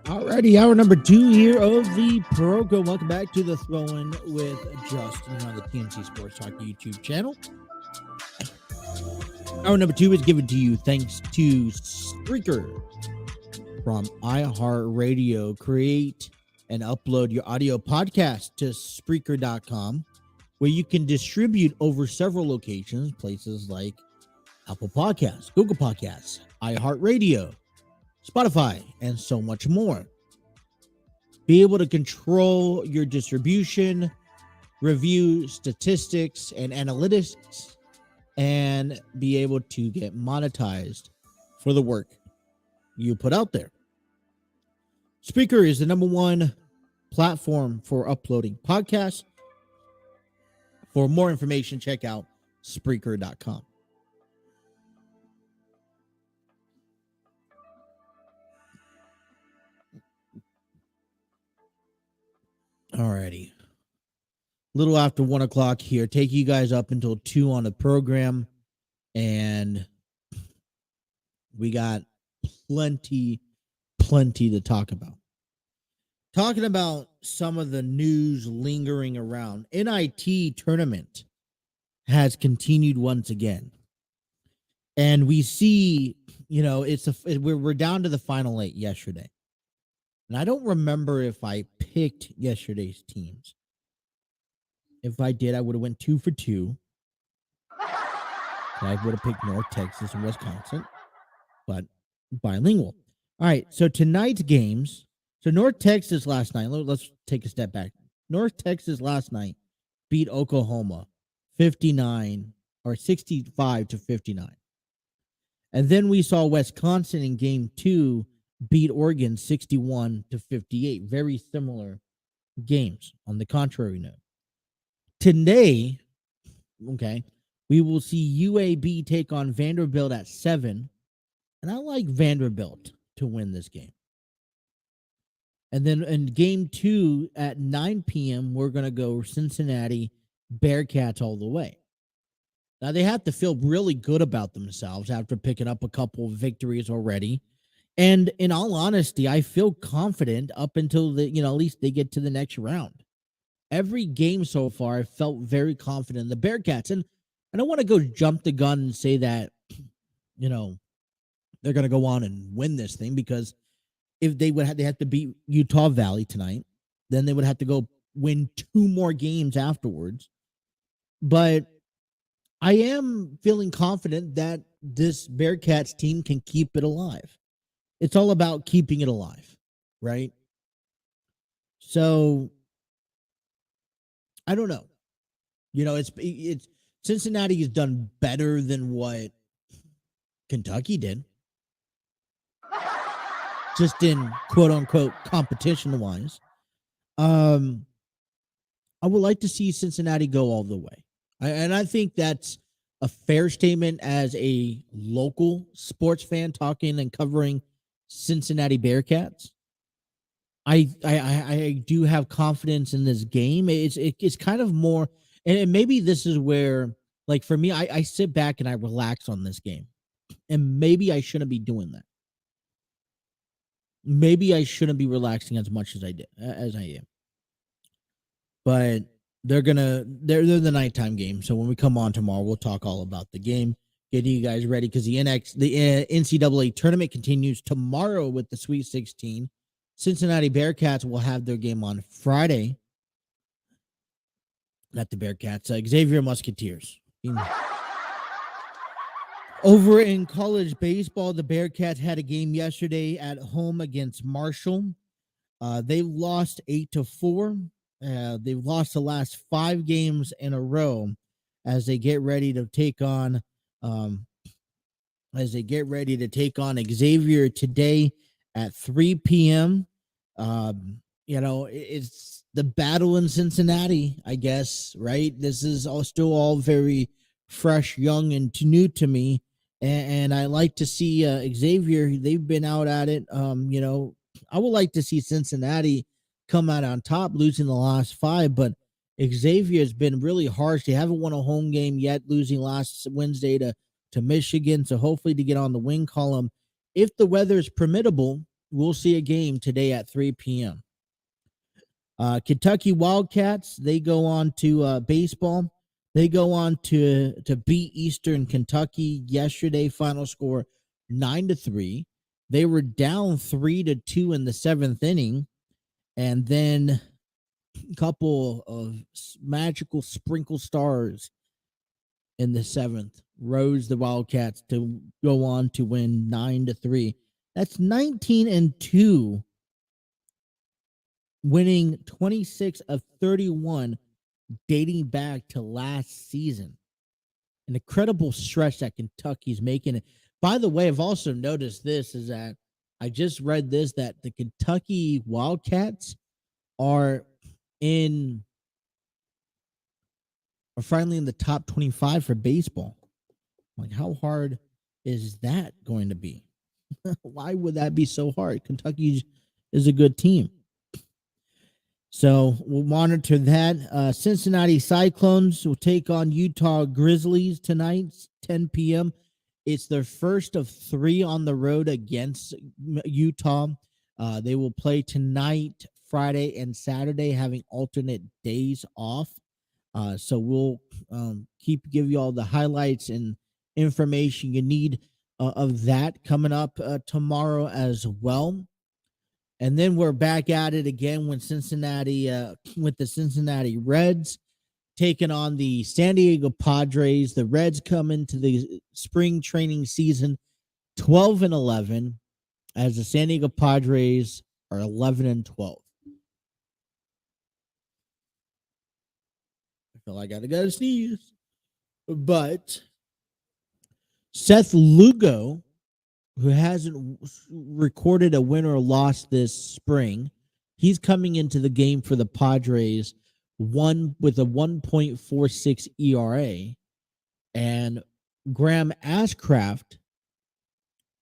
Alrighty, hour number 2 here of the program. Welcome back to the Throw-In with Justin on the TNC Sports Talk YouTube channel. Hour number 2 is given to you thanks to Spreaker from iHeartRadio. Create and upload your audio podcast to Spreaker.com, where you can distribute over several locations, places like Apple Podcasts, Google Podcasts, iHeartRadio, Spotify, and so much more. Be able to control your distribution, review statistics and analytics, and be able to get monetized for the work you put out there. Spreaker is the number one platform for uploading podcasts. For more information, check out Spreaker.com. Alrighty. Little after 1 o'clock here. Take you guys up until 2 on the program. And we got plenty to talk about. Talking about some of the news lingering around. NIT tournament has continued once again. And we see, we're down to the final 8 yesterday. And I don't remember if I picked yesterday's teams. If I did, I would have went 2 for 2. I would have picked North Texas and Wisconsin, but bilingual. All right, so tonight's games. So North Texas last night, let's take a step back. North Texas last night beat Oklahoma 65 to 59. And then we saw Wisconsin in game 2 beat Oregon 61 to 58. Very similar games on the contrary note. Today, we will see UAB take on Vanderbilt at 7. And I like Vanderbilt to win this game. And then in game 2 at 9 p.m., we're going to go Cincinnati Bearcats all the way. Now, they have to feel really good about themselves after picking up a couple of victories already. And in all honesty, I feel confident up until at least they get to the next round. Every game so far, I felt very confident in the Bearcats. And I don't want to go jump the gun and say that, they're going to go on and win this thing, because if they have to beat Utah Valley tonight, then they would have to go win 2 more games afterwards. But I am feeling confident that this Bearcats team can keep it alive. It's all about keeping it alive, right? So I don't know. It's Cincinnati has done better than what Kentucky did. Just in quote unquote competition wise. I would like to see Cincinnati go all the way. And I think that's a fair statement as a local sports fan talking and covering Cincinnati Bearcats. I do have confidence in this game. It's kind of more, and maybe this is where, like for me, I sit back and I relax on this game. And maybe I shouldn't be doing that. Maybe I shouldn't be relaxing as much as I am. But they're the nighttime game. So when we come on tomorrow, we'll talk all about the game, getting you guys ready, because the NCAA tournament continues tomorrow with the Sweet 16. Cincinnati Bearcats will have their game on Friday. Not the Bearcats, Xavier Musketeers. Over in college baseball, the Bearcats had a game yesterday at home against Marshall. They lost 8-4. They've lost the last 5 games in a row as they get ready to take on Xavier today at 3 p.m. It's the battle in Cincinnati, I guess, right? This is still all very fresh, young, and new to me. And I like to see Xavier. They've been out at it. I would like to see Cincinnati come out on top, losing the last 5. But Xavier has been really harsh. They haven't won a home game yet, losing last Wednesday to Michigan. So hopefully to get on the win column, if the weather is permittable, we'll see a game today at 3 p.m. Kentucky Wildcats, they go on to baseball. They go on to beat Eastern Kentucky yesterday. Final score 9-3. They were down 3-2 in the seventh inning, and then a couple of magical sprinkle stars in the seventh rose the Wildcats to go on to win 9-3. That's 19-2, winning 26 of 31, dating back to last season. An incredible stretch that Kentucky's making. By the way, I've also noticed this is that I just read this that the Kentucky Wildcats are finally in the top 25 for baseball. Like, how hard is that going to be? Why would that be so hard? Kentucky is a good team. So we'll monitor that. Cincinnati Cyclones will take on Utah Grizzlies tonight, 10 p.m. It's their first of 3 on the road against Utah. They will play tonight, Friday, and Saturday, having alternate days off. So we'll give you all the highlights and information you need of that coming up tomorrow as well. And then we're back at it again when Cincinnati, with the Cincinnati Reds taking on the San Diego Padres. The Reds come into the spring training season 12-11, as the San Diego Padres are 11-12. I feel like I gotta sneeze, but Seth Lugo, who hasn't recorded a win or loss this spring, he's coming into the game for the Padres with a 1.46 ERA, and Graham Ashcraft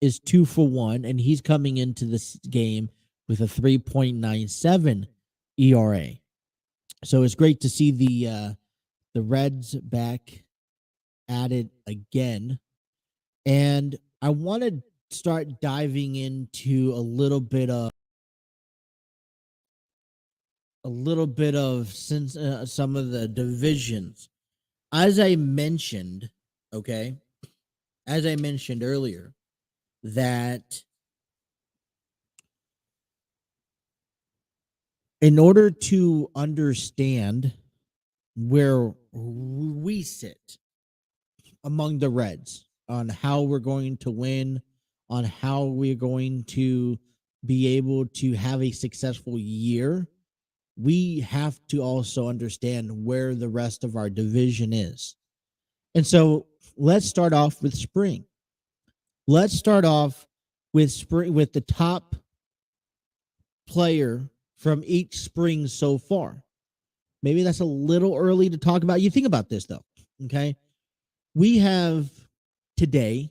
is 2-for-1, and he's coming into this game with a 3.97 ERA. So it's great to see the Reds back at it again, and I want to start diving into a little bit of since some of the divisions. As I mentioned earlier, that in order to understand where we sit among the Reds on how we're going to win, on how we're going to be able to have a successful year, we have to also understand where the rest of our division is. And so let's start off with spring. Let's start off with spring, with the top player from each spring so far. Maybe that's a little early to talk about. You think about this, though, okay? We have today,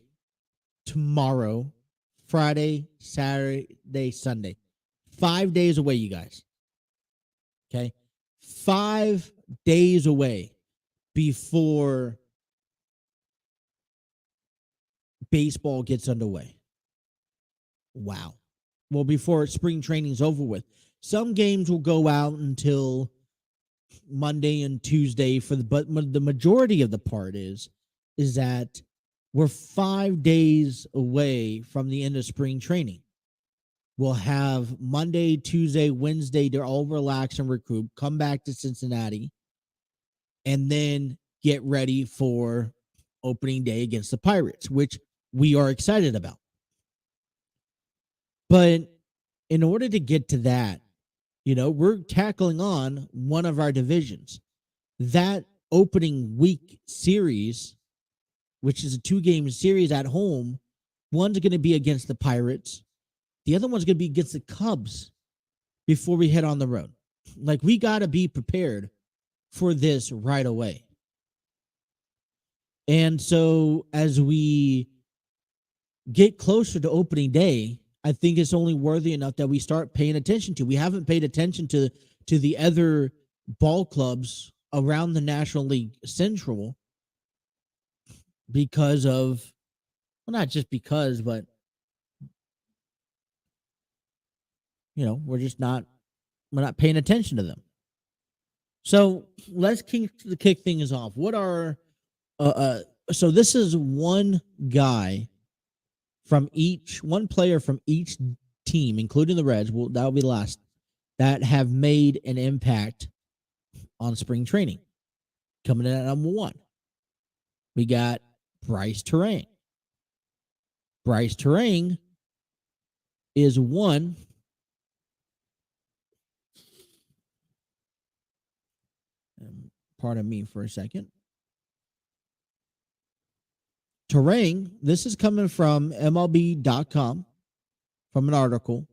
tomorrow, Friday, Saturday, Sunday. 5 days away, you guys. Okay? 5 days away before baseball gets underway. Wow. Well, before spring training's over with. Some games will go out until Monday and Tuesday but the majority of the part is that we're 5 days away from the end of spring training. We'll have Monday, Tuesday, Wednesday to all relax and recoup, come back to Cincinnati, and then get ready for opening day against the Pirates, which we are excited about. But in order to get to that, we're tackling on one of our divisions. That opening week series, which is a 2-game series at home, one's going to be against the Pirates. The other one's going to be against the Cubs before we head on the road. Like, we got to be prepared for this right away. And so as we get closer to opening day, I think it's only worthy enough that we start paying attention to. We haven't paid attention to the other ball clubs around the National League Central because of, well, not just because, but we're not paying attention to them. So let's kick things off. What are so this is one player from each team, including the Reds. That'll be the last that have made an impact on spring training. Coming in at number 1, we got Bryce Terang. Bryce Terang is one. Pardon me for a second. Terang, this is coming from MLB.com, from an article.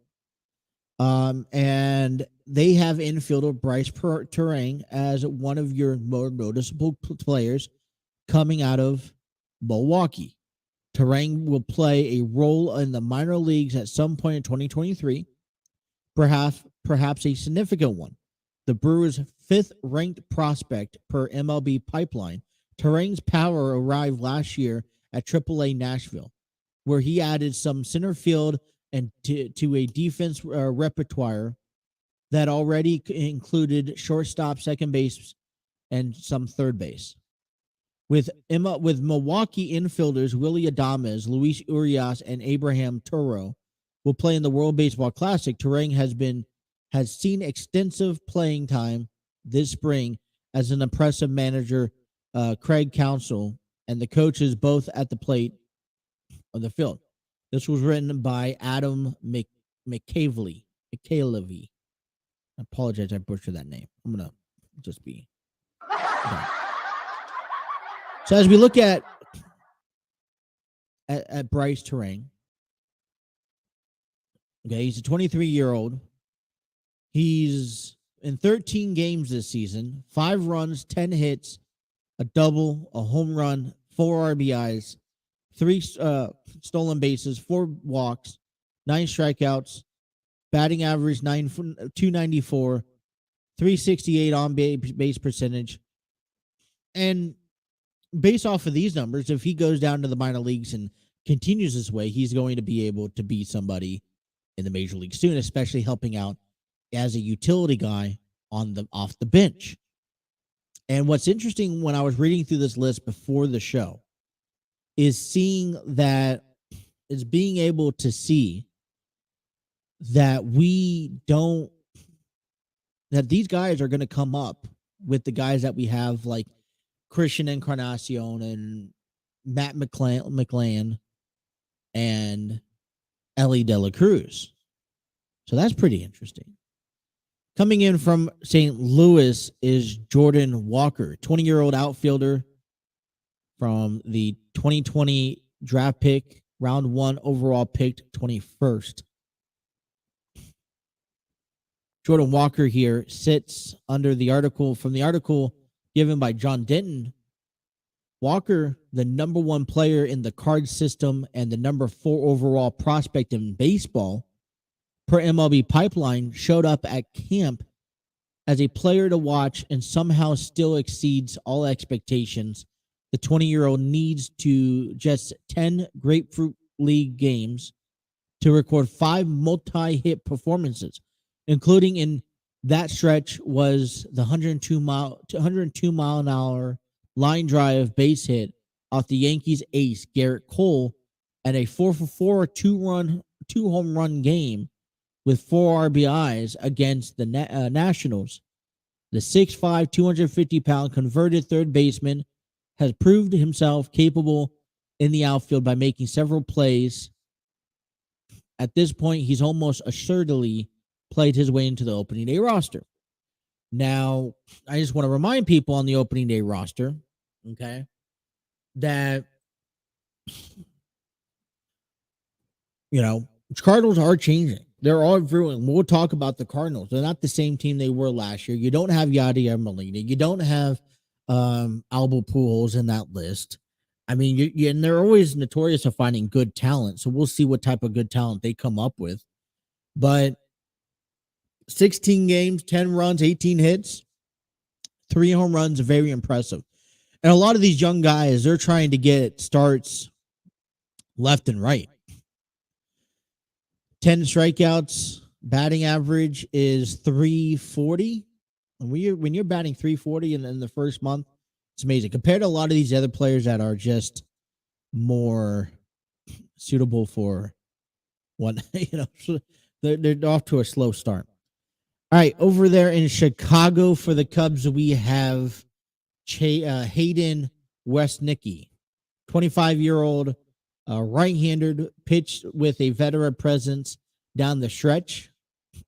And they have infielder Bryce Terang as one of your more noticeable players coming out of Milwaukee. Terang will play a role in the minor leagues at some point in 2023, perhaps a significant one. The Brewers' 5th-ranked prospect per MLB pipeline, Terang's power arrived last year at AAA Nashville, where he added some center field and to a defense repertoire that already included shortstop, second base, and some third base. With Milwaukee infielders Willie Adames, Luis Urias, and Abraham Toro will play in the World Baseball Classic, Terang has seen extensive playing time this spring as an impressive manager, Craig Counsell, and the coaches both at the plate of the field. This was written by Adam McCalevy. I apologize, I butchered that name. I'm going to just be... Okay. So as we look at Bryce Terang, okay, he's a 23-year-old. He's in 13 games this season, 5 runs, 10 hits, a double, a home run, 4 RBIs, 3 stolen bases, 4 walks, 9 strikeouts, batting average 294, 368 on base percentage. And based off of these numbers, if he goes down to the minor leagues and continues this way, he's going to be able to be somebody in the major league soon, especially helping out as a utility guy off the bench. And what's interesting when I was reading through this list before the show is being able to see that that these guys are going to come up with the guys that we have, like Christian Encarnacion and Matt McLean and Ellie De La Cruz. So that's pretty interesting. Coming in from St. Louis is Jordan Walker, 20-year-old outfielder from the 2020 draft pick, round 1 overall picked 21st. Jordan Walker here sits under the article given by John Denton. Walker, the number 1 player in the card system and the number 4 overall prospect in baseball per MLB Pipeline, showed up at camp as a player to watch and somehow still exceeds all expectations. The 20-year-old needs to just 10 Grapefruit League games to record 5 multi-hit performances, including in that stretch was the 102 mile an hour line drive base hit off the Yankees ace Garrett Cole, and a 4-for-4 two home run game with 4 RBIs against the Nationals. The 6'5", 250-pound converted third baseman has proved himself capable in the outfield by making several plays. At this point, he's almost assuredly played his way into the opening day roster. Now, I just want to remind people on the opening day roster, okay, that, Cardinals are changing. They're all brewing. We'll talk about the Cardinals. They're not the same team they were last year. You don't have Yadier Molina. You don't have Albert Pujols in that list. I mean, and they're always notorious for finding good talent. So we'll see what type of good talent they come up with. But 16 games, 10 runs, 18 hits, 3 home runs, very impressive. And a lot of these young guys, they're trying to get starts left and right. 10 strikeouts, Batting average is 340. And when you're batting 340 in the first month, it's amazing compared to a lot of these other players that are just more suitable for one. They're off to a slow start. All right, over there in Chicago for the Cubs, we have Hayden Westnicki, 25-year-old right-handed, pitched with a veteran presence down the stretch.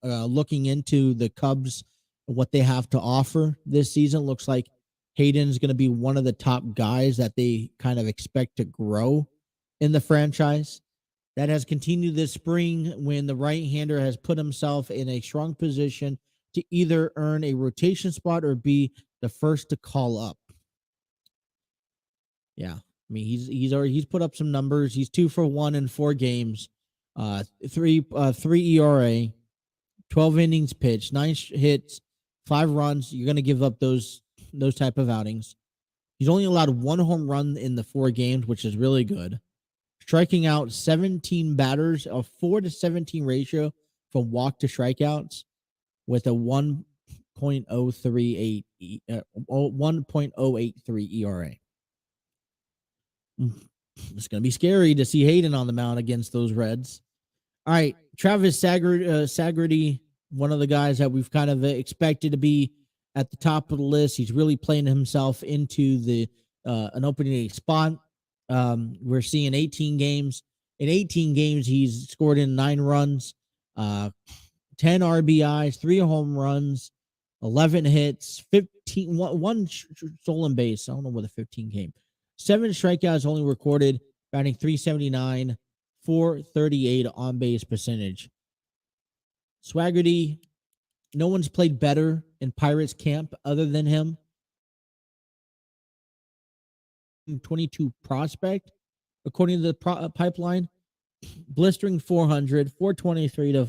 Looking into the Cubs, what they have to offer this season, looks like Hayden's going to be one of the top guys that they kind of expect to grow in the franchise. That has continued this spring when the right-hander has put himself in a strong position to either earn a rotation spot or be the first to call up. Yeah, I mean he's put up some numbers. He's 2 for 1 in 4 games, 3 ERA, 12 innings pitched, 9 hits, 5 runs. You're going to give up those type of outings. He's only allowed 1 home run in the 4 games, which is really good. Striking out 17 batters, a 4-17 ratio from walk to strikeouts, with a 1.083 ERA. It's going to be scary to see Hayden on the mound against those Reds. All right, Travis Saggerty, one of the guys that we've kind of expected to be at the top of the list. He's really playing himself into the an opening day spot. We're seeing 18 games. In 18 games, he's scored in 9 runs, 10 RBIs, 3 home runs, 11 hits, 1 stolen base. I don't know what the 15 came. 7 strikeouts only recorded, batting .379, .438 on base percentage. Swaggerty, no one's played better in Pirates camp other than him. 22 prospect, according to the pipeline, blistering 400, 423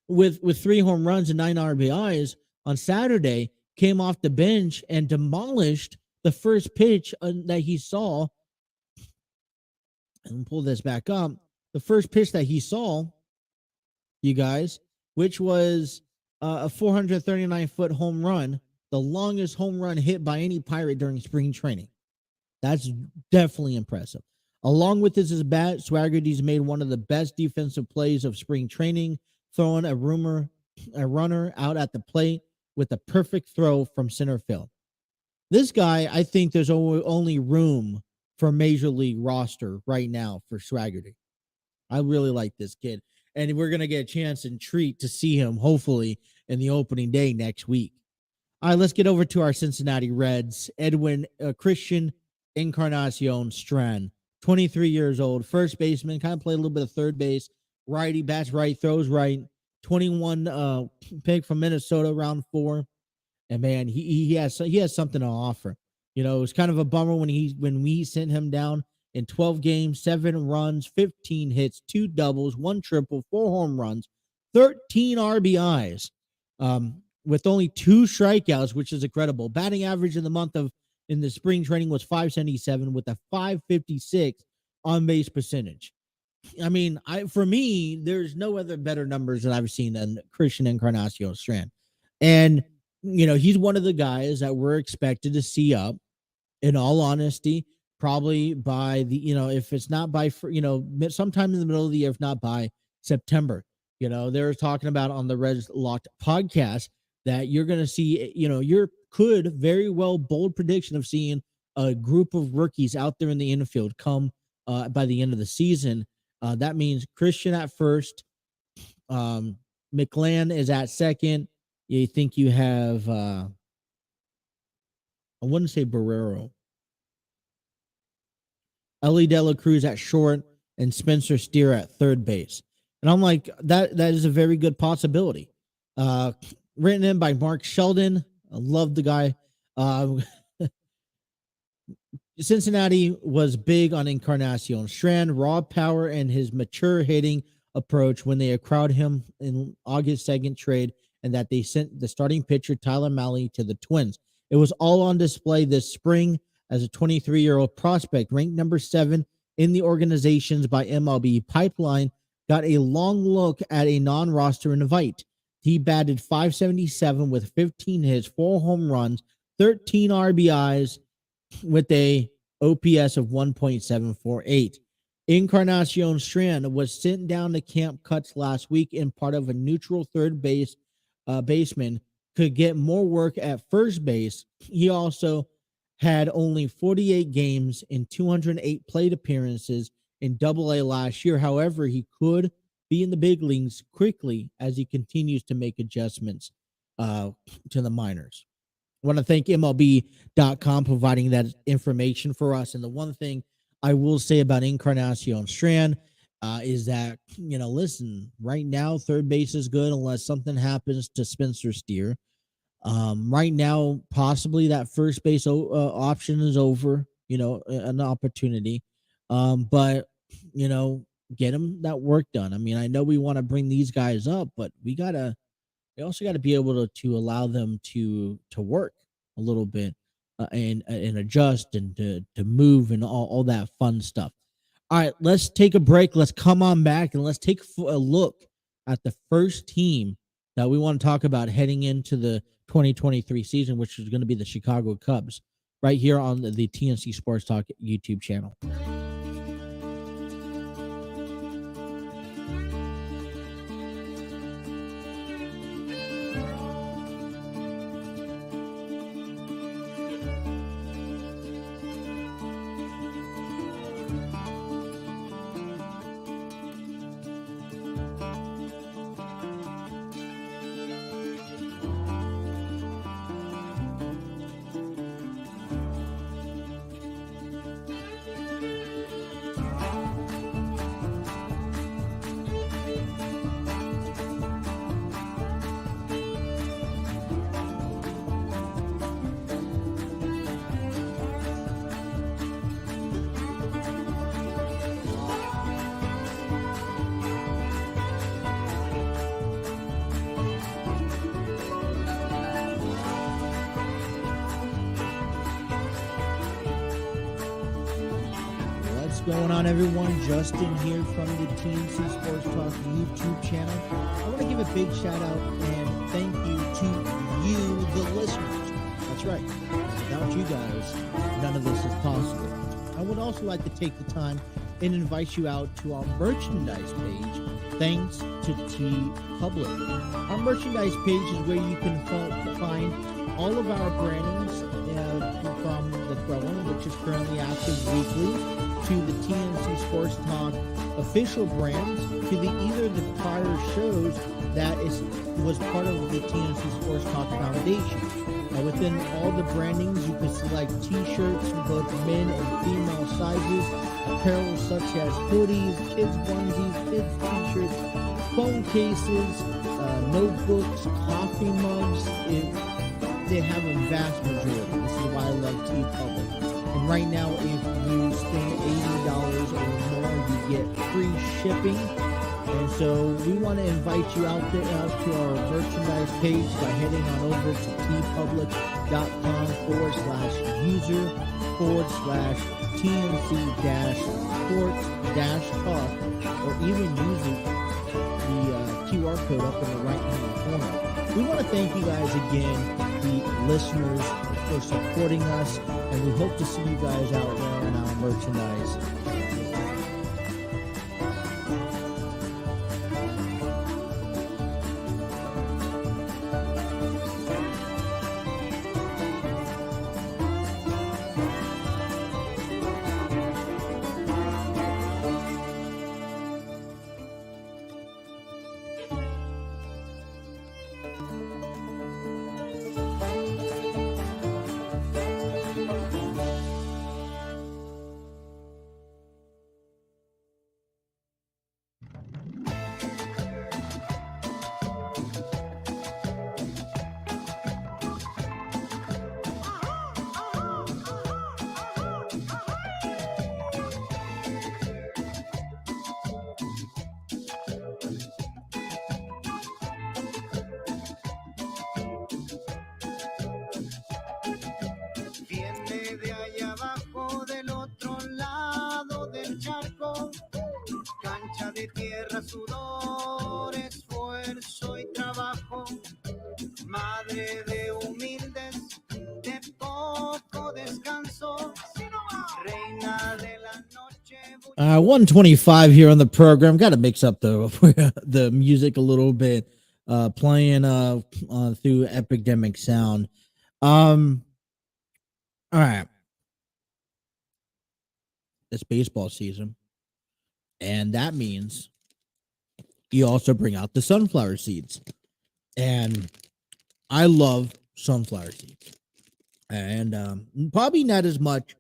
with 3 home runs and 9 RBIs on Saturday, came off the bench and demolished the first pitch that he saw. And pull this back up. The first pitch that he saw, you guys, which was a 439-foot home run, the longest home run hit by any Pirate during spring training. That's definitely impressive. Along with his bat, Swaggerty's made one of the best defensive plays of spring training, throwing a runner out at the plate with a perfect throw from center field. This guy, I think there's only room for Major League roster right now for Swaggerty. I really like this kid. And we're going to get a chance and treat to see him, hopefully, in the opening day next week. All right, let's get over to our Cincinnati Reds. Christian Encarnacion Strand, 23 years old, first baseman, kind of played a little bit of third base, righty, bats right, throws right, 21 pick from Minnesota, round 4. And man, he has something to offer. You know, it was kind of a bummer when we sent him down in 12 games, 7 runs, 15 hits, 2 doubles, 1 triple, 4 home runs, 13 RBIs, with only 2 strikeouts, which is incredible. Batting average in the spring training was .577 with a .556 on base percentage. I mean, for me, there's no other better numbers that I've seen than Christian Encarnacion Strand. And, you know, he's one of the guys that we're expected to see up, in all honesty, probably by if it's not by, sometime in the middle of the year, if not by September. You know, they're talking about on the Reds Locked podcast that you're going to see, could very well bold prediction of seeing a group of rookies out there in the infield come by the end of the season. That means Christian at first, McLean is at second. You think you have, I wouldn't say Barrero, Ellie De La Cruz at short, and Spencer Steer at third base. And I'm like, that is a very good possibility. Written in by Mark Sheldon. I love the guy. Cincinnati was big on Encarnacion Strand, raw power, and his mature hitting approach when they acquired him in August 2nd trade, and that they sent the starting pitcher Tyler Mahle to the Twins. It was all on display this spring as a 23-year-old prospect, ranked number 7 in the organizations by MLB Pipeline. got a long look at a non-roster invite. He batted .577 with 15 hits, 4 home runs, 13 RBIs, with a OPS of 1.748. Encarnacion Strand was sent down to camp cuts last week in part of a neutral third baseman could get more work at first base. He also had only 48 games and 208 plate appearances in Double-A last year. However, he could be in the big leagues quickly as he continues to make adjustments to the minors. I want to thank MLB.com providing that information for us. And the one thing I will say about Encarnacion Strand is that, listen, right now, third base is good unless something happens to Spencer Steer. Right now, possibly that first base option is over, an opportunity. But, get him that work done. I mean, I know we want to bring these guys up, but we also got to be able to allow them to work a little bit and adjust and to move and all that fun stuff. All right, let's take a break. Let's come on back and let's take a look at the first team that we want to talk about heading into the 2023 season, which is going to be the Chicago Cubs, right here on the TNC Sports Talk YouTube channel. Going on, everyone? Justin here from the TNC Sports Talk YouTube channel. I want to give a big shout out and thank you to you, the listeners. That's right. Without you guys, none of this is possible. I would also like to take the time and invite you out to our merchandise page, thanks to T Public. Our merchandise page is where you can find all of our brandings from the Throwing, which is currently active weekly, to the TNC Sports Talk official brands, to either the prior shows that was part of the TNC Sports Talk Foundation. Now, within all the brandings, you can select T-shirts in both men and female sizes, apparel such as hoodies, kids onesies, kids T-shirts, phone cases, notebooks, coffee mugs. They have a vast majority. This is why I love T Public. And right now, if you spend $80 or more, you get free shipping. And so we want to invite you out to our merchandise page by heading on over to tpublic.com/user/TNC-sports-talk, or even using the QR code up in the right-hand corner. We want to thank you guys again, the listeners, for supporting us, and we hope to see you guys out there in our merchandise. 125 here on the program. Got to mix up the the music a little bit. Playing through Epidemic Sound. Um, all right, it's baseball season, and that means you also bring out the sunflower seeds. And I love sunflower seeds, and probably not as much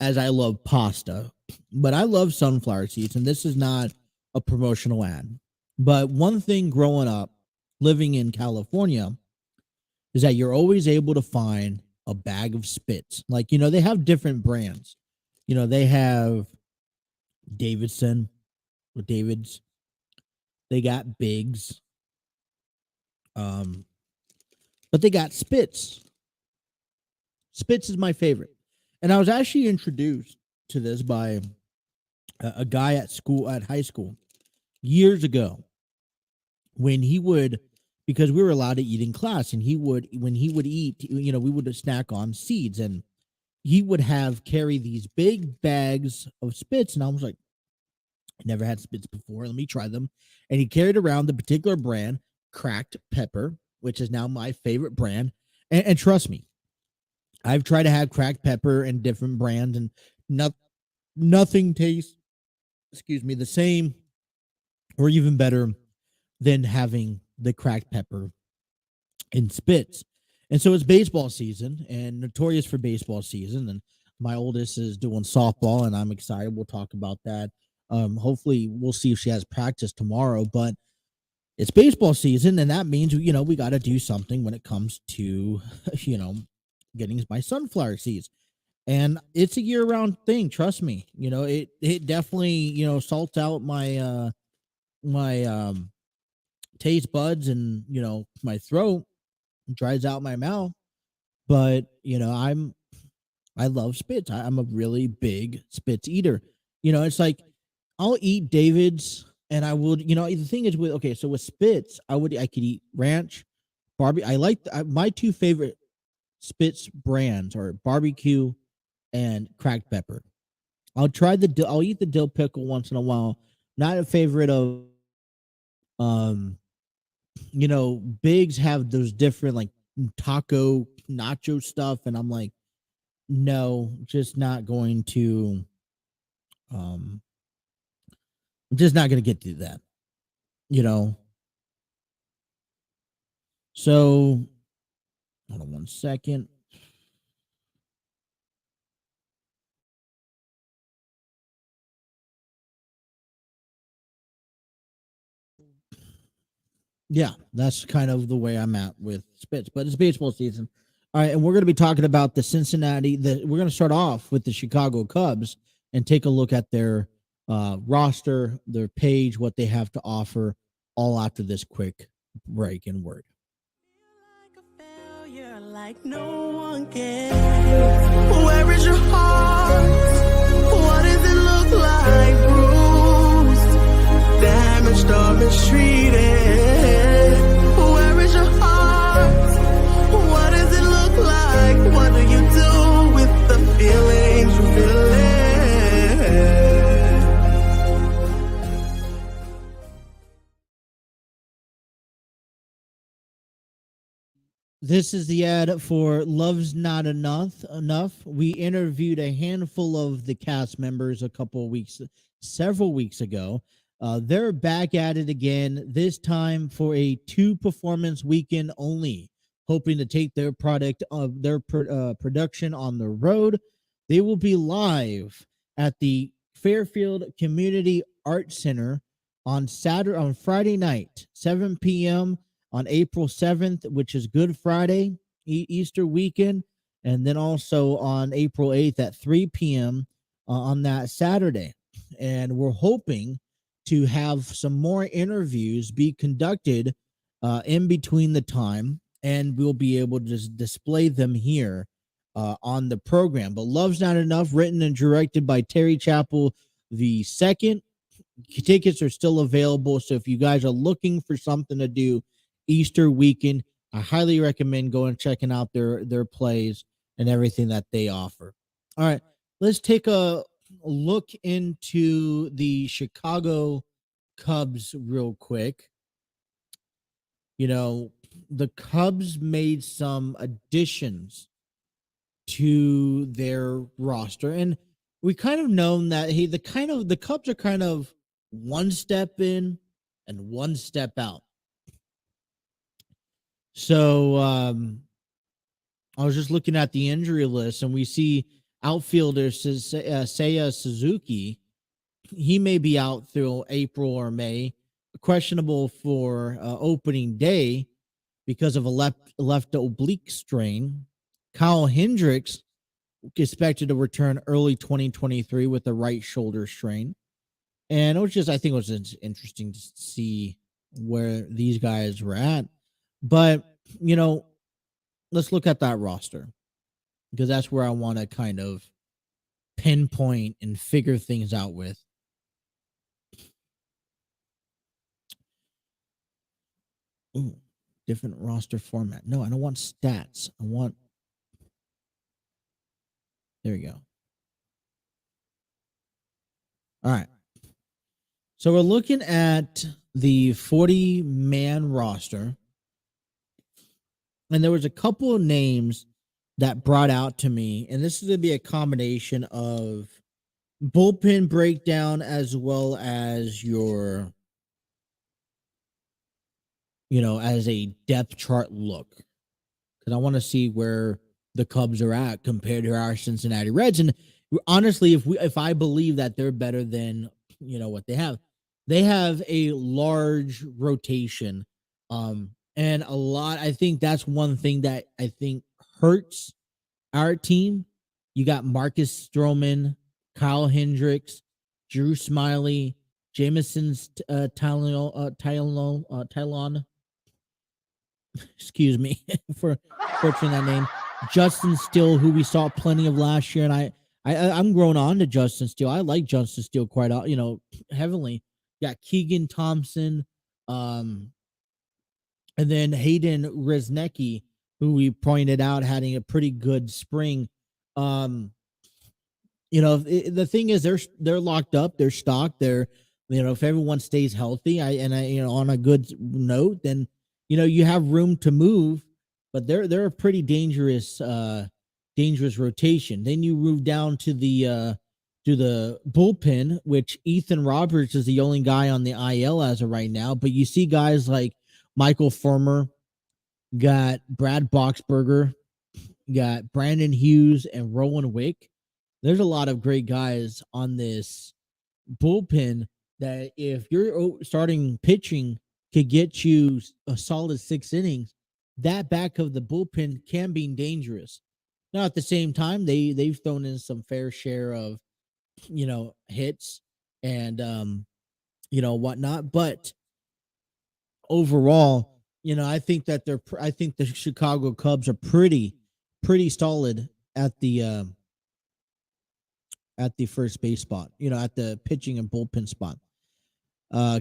as I love pasta, but I love sunflower seeds. And this is not a promotional ad, but one thing growing up, living in California, is that you're always able to find a bag of spits. Like, they have different brands. They have Davidson or David's. They got Bigs. Um, but they got Spits. Spits is my favorite. And I was actually introduced to this by a guy at high school years ago, when he would, because we were allowed to eat in class, and when he would eat, we would snack on seeds, and he would carry these big bags of Spits. And I was like, I never had Spits before. Let me try them. And he carried around the particular brand, Cracked Pepper, which is now my favorite brand. And trust me, I've tried to have cracked pepper and different brands, and nothing tastes, the same or even better than having the cracked pepper in Spits. And so it's baseball season, and notorious for baseball season. And my oldest is doing softball, and I'm excited. We'll talk about that. Hopefully we'll see if she has practice tomorrow, but it's baseball season, and that means, we got to do something when it comes to, getting my sunflower seeds. And it's a year-round thing, trust me. It definitely, salts out my taste buds, and my throat, dries out my mouth. But I love Spits. I'm a really big Spits eater. It's like, I'll eat David's, and I would, the thing is so with Spits, I could eat ranch, barbecue. I like my two favorite Spits brands are barbecue and cracked pepper. I'll eat the dill pickle once in a while. Not a favorite of, um, Bigs have those different, like, taco nacho stuff, and I'm like, no, just not going to, um, I'm just not going to get to that, you know. So hold on one second. Yeah, that's kind of the way I'm at with Spits, but it's baseball season. All right, and we're going to be talking about the Cincinnati. We're going to start off with the Chicago Cubs and take a look at their roster, their page, what they have to offer, all after this quick break and word. Like no one can. Where is your heart? What does it look like? Bruised, damaged, or mistreated. Where is your heart? What does it look like? What do you do with the feelings you feel? This is the ad for Love's Not Enough. We interviewed a handful of the cast members several weeks ago. They're back at it again, this time for a 2-performance weekend only, hoping to take their production on the road. They will be live at the Fairfield Community Arts Center on Friday night, 7 p.m. on April 7th, which is Good Friday, Easter weekend, and then also on April 8th at 3 p.m. On that Saturday. And we're hoping to have some more interviews be conducted in between the time, and we'll be able to just display them here on the program. But Love's Not Enough, written and directed by Terry Chappell II. Tickets are still available, so if you guys are looking for something to do Easter weekend, I highly recommend going and checking out their plays and everything that they offer. All right, let's take a look into the Chicago Cubs real quick, the Cubs made some additions to their roster, and we kind of known that hey, the Cubs are kind of one step in and one step out. So I was just looking at the injury list, and we see outfielder Seiya Suzuki. He may be out through April or May, questionable for opening day because of a left oblique strain. Kyle Hendricks expected to return early 2023 with a right shoulder strain. And I think it was interesting to see where these guys were at. But, let's look at that roster because that's where I want to kind of pinpoint and figure things out with. Ooh, different roster format. No, I don't want stats. There we go. All right. So we're looking at the 40-man roster. And there was a couple of names that brought out to me. And this is going to be a combination of bullpen breakdown as well as your, as a depth chart look. Because I want to see where the Cubs are at compared to our Cincinnati Reds. And honestly, if I believe that they're better than, what they have a large rotation. And I think that's one thing that I think hurts our team. You got Marcus Stroman, Kyle Hendricks, Drew Smiley, Jameson's Tylon. Excuse me for butchering that name. Justin Steele, who we saw plenty of last year, and I'm grown on to Justin Steele. I like Justin Steele quite, heavily. Got Keegan Thompson, and then Hayden Resnicki, who we pointed out having a pretty good spring. The thing is they're locked up, they're stocked, if everyone stays healthy, on a good note, then you have room to move, but they're a pretty dangerous rotation. Then you move down to the bullpen, which Ethan Roberts is the only guy on the IL as of right now, but you see guys like Michael Firmer, got Brad Boxberger, got Brandon Hughes, and Rowan Wick. There's a lot of great guys on this bullpen that if you're starting pitching could get you a solid 6 innings, that back of the bullpen can be dangerous. Now, at the same time, they've thrown in some fair share of, hits and, whatnot. But overall, I think that the Chicago Cubs are pretty solid at the first base spot, at the pitching and bullpen spot.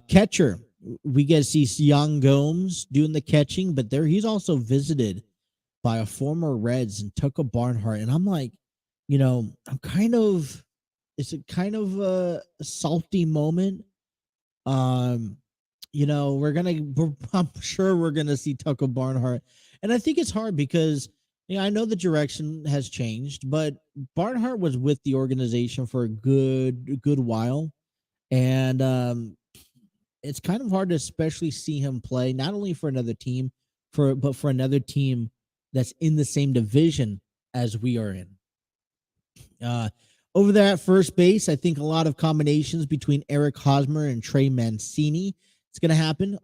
Catcher, we get to see Young Gomes doing the catching, but he's also visited by a former Reds and Tucker Barnhart. And I'm like, it's a kind of a salty moment. I'm sure we're gonna see Tucker Barnhart, and I think it's hard because I know the direction has changed, but Barnhart was with the organization for a good while, and it's kind of hard to especially see him play not only for another team, but for another team that's in the same division as we are in. Over there at first base, I think a lot of combinations between Eric Hosmer and Trey Mancini. It's going to happen.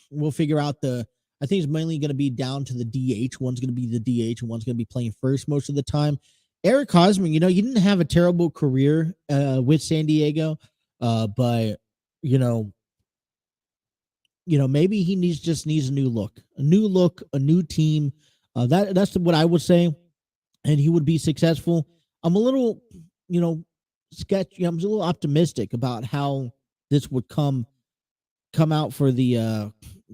We'll figure out I think it's mainly going to be down to the DH. One's going to be the DH and one's going to be playing first most of the time. Eric Hosmer, he didn't have a terrible career with San Diego, but maybe he just needs a new look, a new team. That's what I would say, and he would be successful. I'm a little, sketchy. I'm a little optimistic about how this would come out for the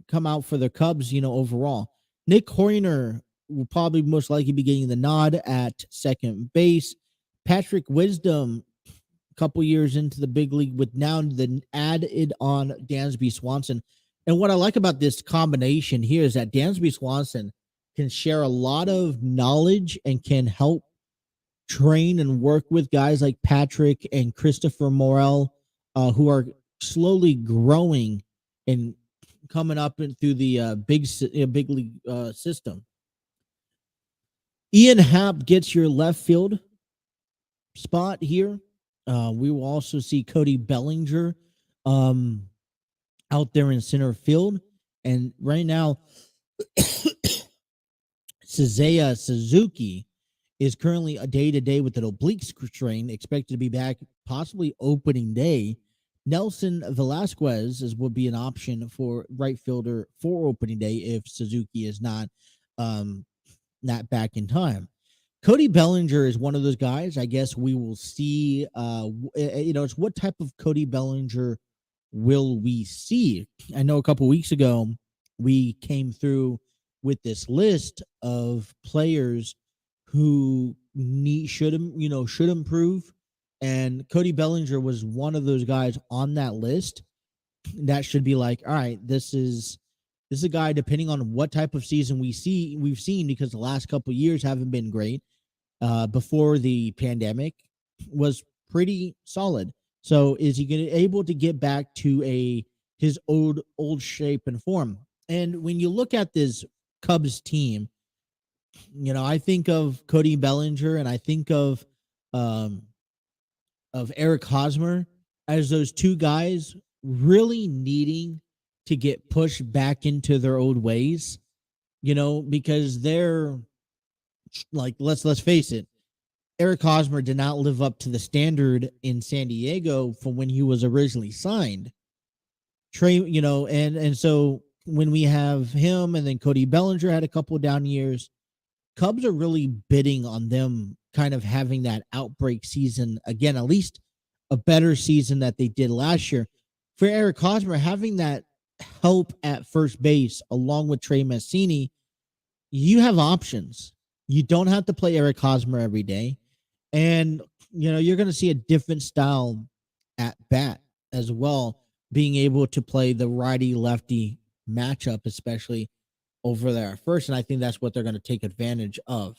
Cubs, overall. Nick Hoyner will probably most likely be getting the nod at second base. Patrick Wisdom couple years into the big league with now the added on Dansby Swanson. And what I like about this combination here is that Dansby Swanson can share a lot of knowledge and can help train and work with guys like Patrick and Christopher Morel, who are slowly growing and coming up through the big league system. Ian Happ gets your left field spot here. We will also see Cody Bellinger out there in center field. And right now, Seiya Suzuki is currently a day-to-day with an oblique strain, expected to be back possibly opening day. Nelson Velasquez would be an option for right fielder for opening day if Suzuki is not back in time. Cody Bellinger is one of those guys. I guess we will see. It's what type of Cody Bellinger will we see? I know a couple weeks ago we came through with this list of players who should improve, and Cody Bellinger was one of those guys on that list that should be like, all right, this is a guy, depending on what type of season we've seen, because the last couple of years haven't been great. Before the pandemic was pretty solid. So is he able to get back to his old shape and form? And when you look at this Cubs team, I think of Cody Bellinger and I think of Eric Hosmer as those two guys really needing to get pushed back into their old ways, because they're like, let's face it, Eric Hosmer did not live up to the standard in San Diego from when he was originally signed. And so when we have him and then Cody Bellinger had a couple of down years, Cubs are really bidding on them kind of having that outbreak season again, at least a better season that they did last year. For Eric Hosmer, having that help at first base along with Trey Mancini, you have options. You don't have to play Eric Hosmer every day. And, you're going to see a different style at bat as well, being able to play the righty-lefty matchup, especially over there at first. And I think that's what they're going to take advantage of.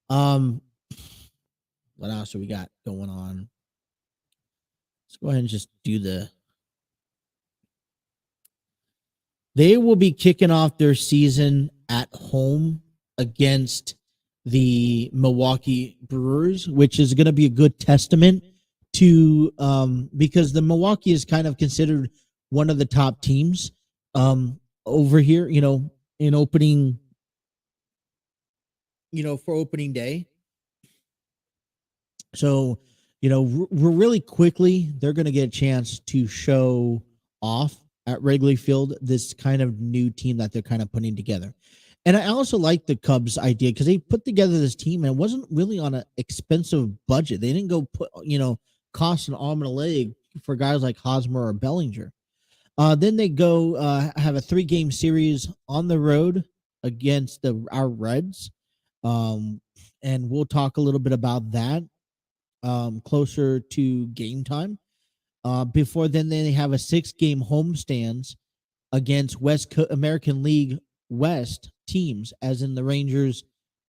What else do we got going on? Let's go ahead and just do they will be kicking off their season at home against the Milwaukee Brewers, which is going to be a good testament to because the Milwaukee is kind of considered one of the top teams over here, in opening, for opening day. So, really quickly, they're going to get a chance to show off at Wrigley Field this kind of new team that they're kind of putting together. And I also like the Cubs idea because they put together this team and it wasn't really on an expensive budget. They didn't go put, cost an arm and a leg for guys like Hosmer or Bellinger. Then they go have a 3-game series on the road against our Reds. And we'll talk a little bit about that closer to game time. Before then, they have a 6-game homestands against American League West teams, as in the Rangers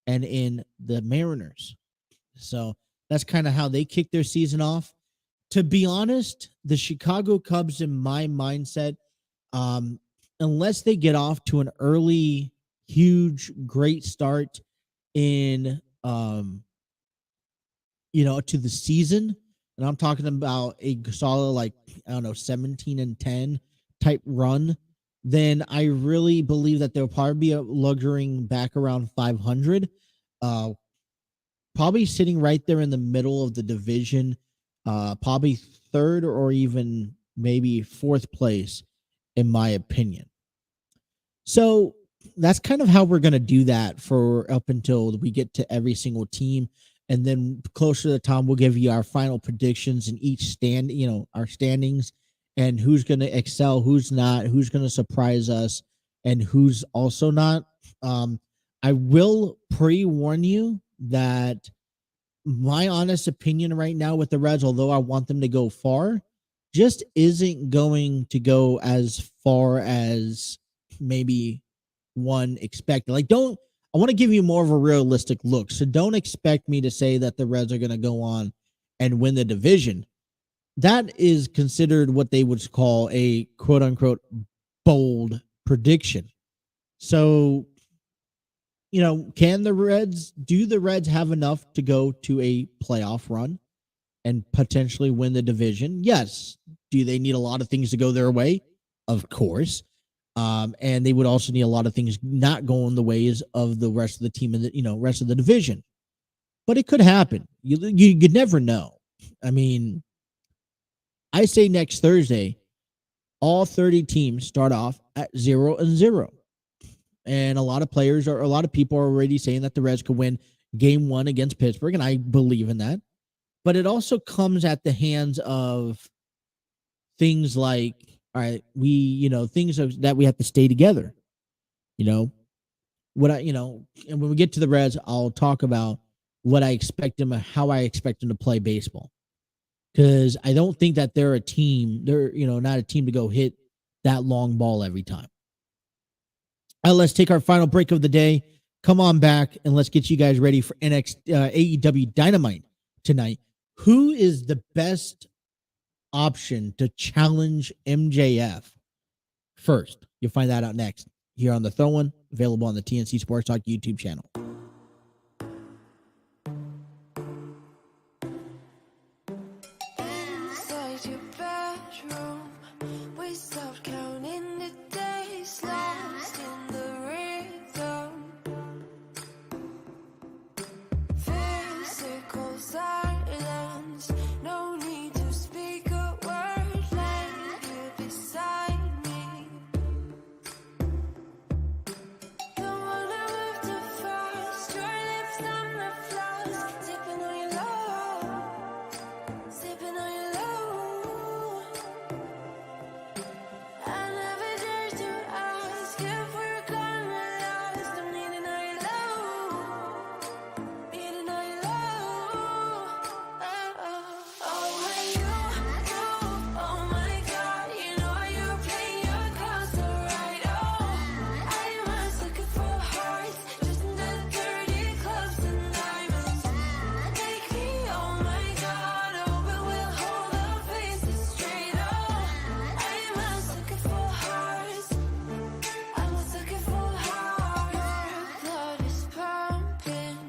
and in the Mariners. So that's kind of how they kick their season off. To be honest, the Chicago Cubs, in my mindset, unless they get off to an early, huge, great start in, to the season, and I'm talking about a solid, 17-10 type run, then I really believe that they'll probably be lugging back around 500, probably sitting right there in the middle of the division, probably third or even maybe fourth place, in my opinion. So that's kind of how we're going to do that for up until we get to every single team. And then closer to the time, we'll give you our final predictions in each our standings, and who's going to excel, who's not, who's going to surprise us, and who's also not. I will pre-warn you that my honest opinion right now with the Reds, although I want them to go far, just isn't going to go as far as maybe one expected. Like, I want to give you more of a realistic look. So don't expect me to say that the Reds are going to go on and win the division. That is considered what they would call a quote unquote bold prediction. So, do the Reds have enough to go to a playoff run and potentially win the division? Yes. Do they need a lot of things to go their way? Of course. And they would also need a lot of things not going the ways of the rest of the team and the rest of the division. But it could happen. You never know. I mean, I say next Thursday, all 30 teams start off at 0-0. And a lot of people are already saying that the Reds could win game 1 against Pittsburgh, and I believe in that. But it also comes at the hands of things like, all right, that we have to stay together. And when we get to the Reds, I'll talk about what I expect them, how I expect them to play baseball. Because I don't think that they're a team. They're, not a team to go hit that long ball every time. Let's take our final break of the day. Come on back and let's get you guys ready for AEW Dynamite tonight. Who is the best option to challenge MJF first? You'll find that out next here on The Throw-In, available on the TNC Sports Talk YouTube channel. Inside your bedroom, we stopped counting the days, lost in the rhythm. Physical silence, no need to speak a word, lay here beside me. Don't wanna move too fast, your lips on my flask, sipping on your love, sipping on your love. I never dare to ask if we're gonna last. I'm needing all your love, needing all your love. Oh, when oh my God, you play your cards so right. Oh, I was looking for hearts, just in the dirty clubs and diamonds. Take me, oh my God, oh, but we'll hold our faces straight. Oh, I was looking for hearts, I was looking for hearts. Blood is pumping,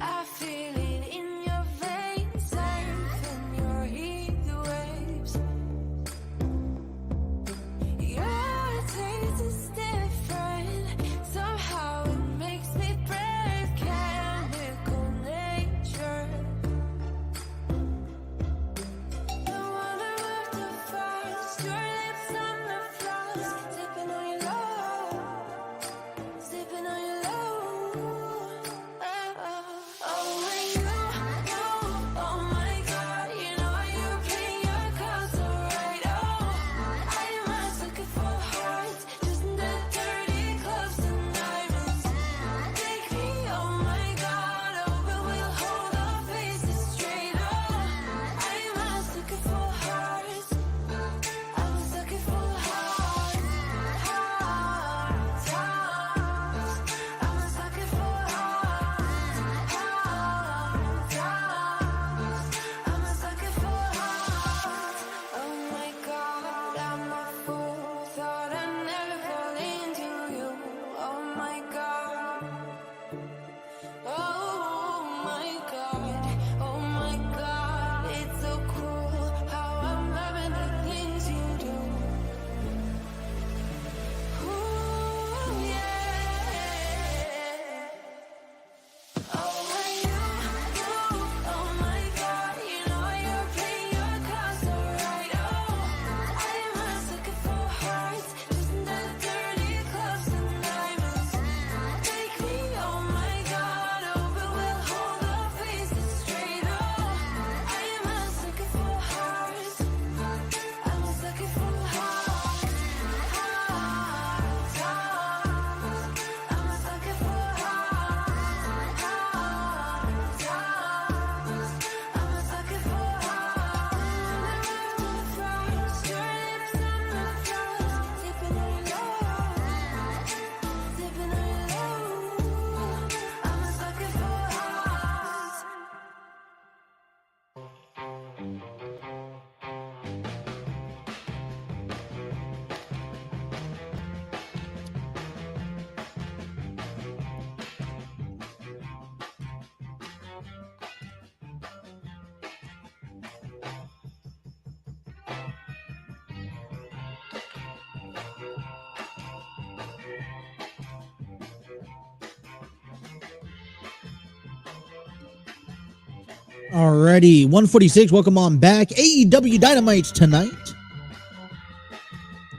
I feel it in your veins, surfing your heat waves. Your taste is different, somehow it makes me brave, chemical nature. Don't wanna move too fast, your lips on my flask, sipping on your love, sipping on your love. Oh, when oh my God, you play your cards so right. Oh, I was looking for hearts, just in the dirty clubs and diamonds. Take me, oh my God, oh, but we'll hold our faces straight. Oh, I was looking for hearts, I was looking for hearts, hearts, hearts. Alrighty, 146. Welcome on back. AEW Dynamites tonight.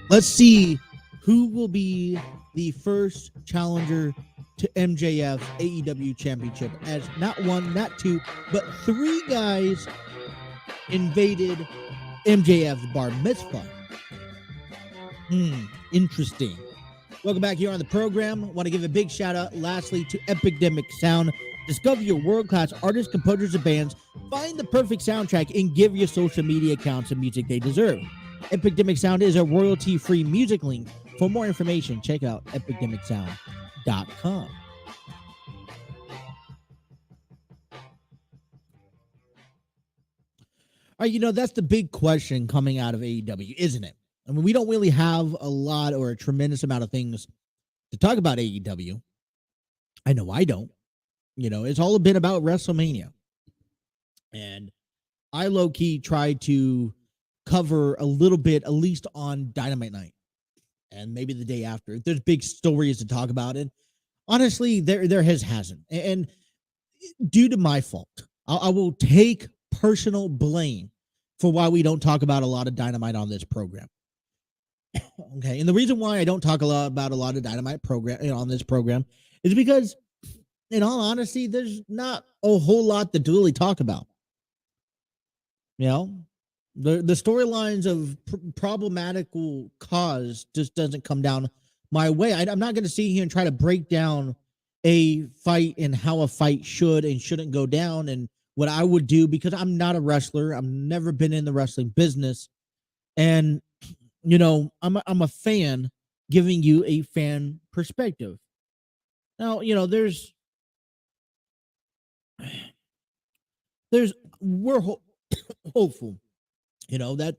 Let's see who will be the first challenger to MJF's AEW Championship, as not one, not two, but three guys invaded MJF's bar mitzvah. Interesting. Welcome back here on the program. Want to give a big shout out lastly to Epidemic Sound. Discover your world-class artists, composers, and bands. Find the perfect soundtrack and give your social media accounts the music they deserve. Epidemic Sound is a royalty-free music link. For more information, check out epidemicsound.com. All right, that's the big question coming out of AEW, isn't it? I mean, we don't really have a lot or a tremendous amount of things to talk about AEW. I know I don't. It's all been about WrestleMania. And I low-key tried to cover a little bit, at least on Dynamite Night. And maybe the day after. If there's big stories to talk about it. Honestly, there hasn't. And due to my fault, I will take personal blame for why we don't talk about a lot of Dynamite on this program. Okay. And the reason why I don't talk about a lot of Dynamite on this program is because, in all honesty, there's not a whole lot to really talk about. The storylines of problematical cause just doesn't come down my way. I'm not going to sit here and try to break down a fight and how a fight should and shouldn't go down and what I would do, because I'm not a wrestler. I've never been in the wrestling business. And, I'm a fan giving you a fan perspective. Now, we're hopeful, that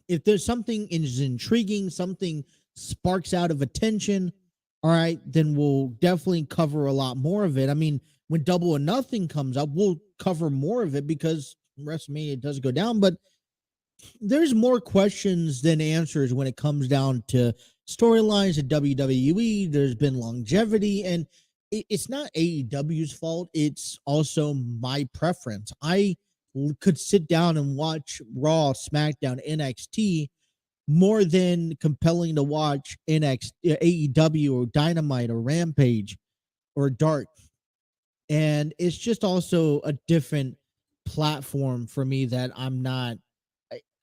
if there's something is intriguing, something sparks out of attention, all right, then we'll definitely cover a lot more of it. I mean, when Double or Nothing comes up, we'll cover more of it because WrestleMania does go down, but there's more questions than answers when it comes down to storylines at WWE. There's been longevity, and it's not AEW's fault. It's also my preference. I could sit down and watch Raw, SmackDown, NXT more than compelling to watch AEW or Dynamite or Rampage or Dark. And it's just also a different platform for me that I'm not.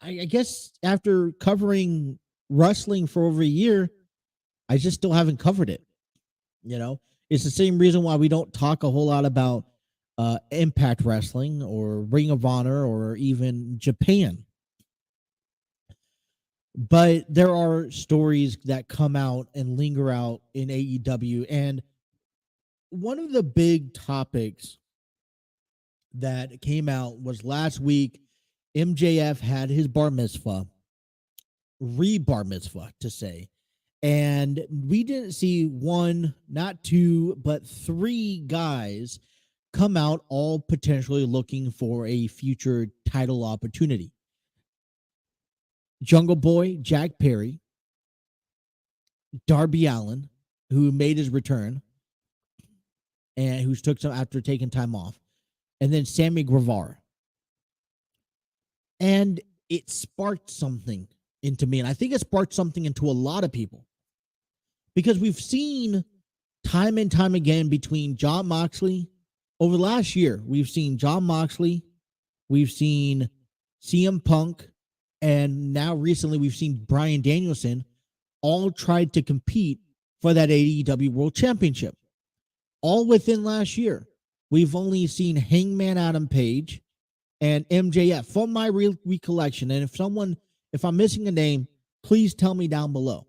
I guess after covering wrestling for over a year, I just still haven't covered it. It's the same reason why we don't talk a whole lot about Impact Wrestling or Ring of Honor or even Japan. But there are stories that come out and linger out in AEW. And one of the big topics that came out was last week, MJF had his bar mitzvah, re-bar mitzvah to say. And we didn't see one, not two, but three guys come out all potentially looking for a future title opportunity. Jungle Boy, Jack Perry, Darby Allin, who made his return and who took some after taking time off, and then Sammy Guevara. And it sparked something into me, and I think it sparked something into a lot of people, because we've seen time and time again between Jon Moxley over the last year. We've seen Jon Moxley, we've seen CM Punk, and now recently we've seen Bryan Danielson all tried to compete for that AEW World Championship. All within last year. We've only seen Hangman Adam Page and MJF from my recollection. And if I'm missing a name, please tell me down below.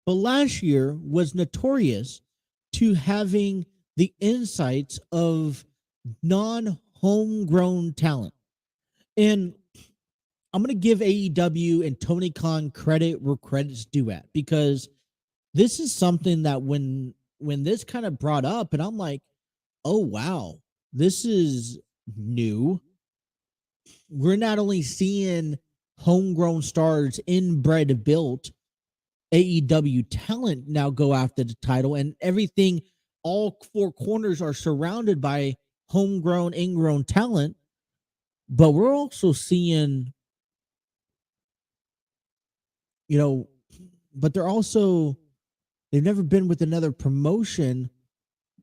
But last year was notorious to having the insights of non-homegrown talent. And I'm going to give AEW and Tony Khan credit where credit's due at, because this is something that when this kind of brought up, and I'm like, oh, wow, this is new. We're not only seeing homegrown stars, inbred, built AEW talent now go after the title, and everything, all four corners are surrounded by homegrown, ingrown talent, but we're also seeing, you know, but they've never been with another promotion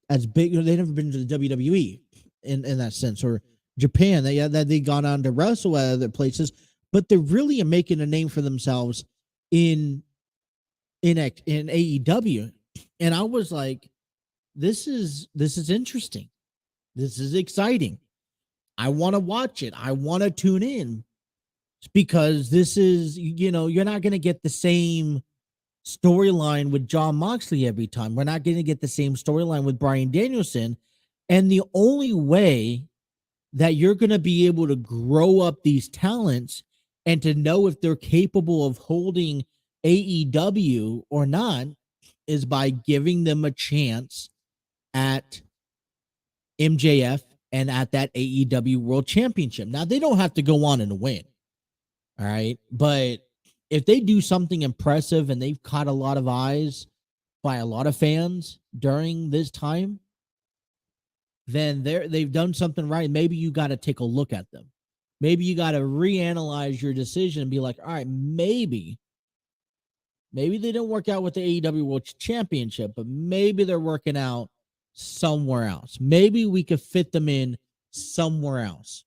as big. They've never been to the WWE in that sense, or Japan. They gone on to wrestle at other places, but they're really making a name for themselves in AEW. And I was like, this is interesting. This is exciting. I want to watch it. I want to tune in because this is, you're not going to get the same storyline with John Moxley every time. We're not going to get the same storyline with Bryan Danielson. And the only way that you're going to be able to grow up these talents and to know if they're capable of holding AEW or not is by giving them a chance at MJF and at that AEW World Championship. Now, they don't have to go on and win. All right. But if they do something impressive and they've caught a lot of eyes by a lot of fans during this time, then they've done something right. Maybe you got to take a look at them. Maybe you got to reanalyze your decision and be like, all right, maybe they didn't work out with the AEW World Championship, but maybe they're working out somewhere else. Maybe we could fit them in somewhere else.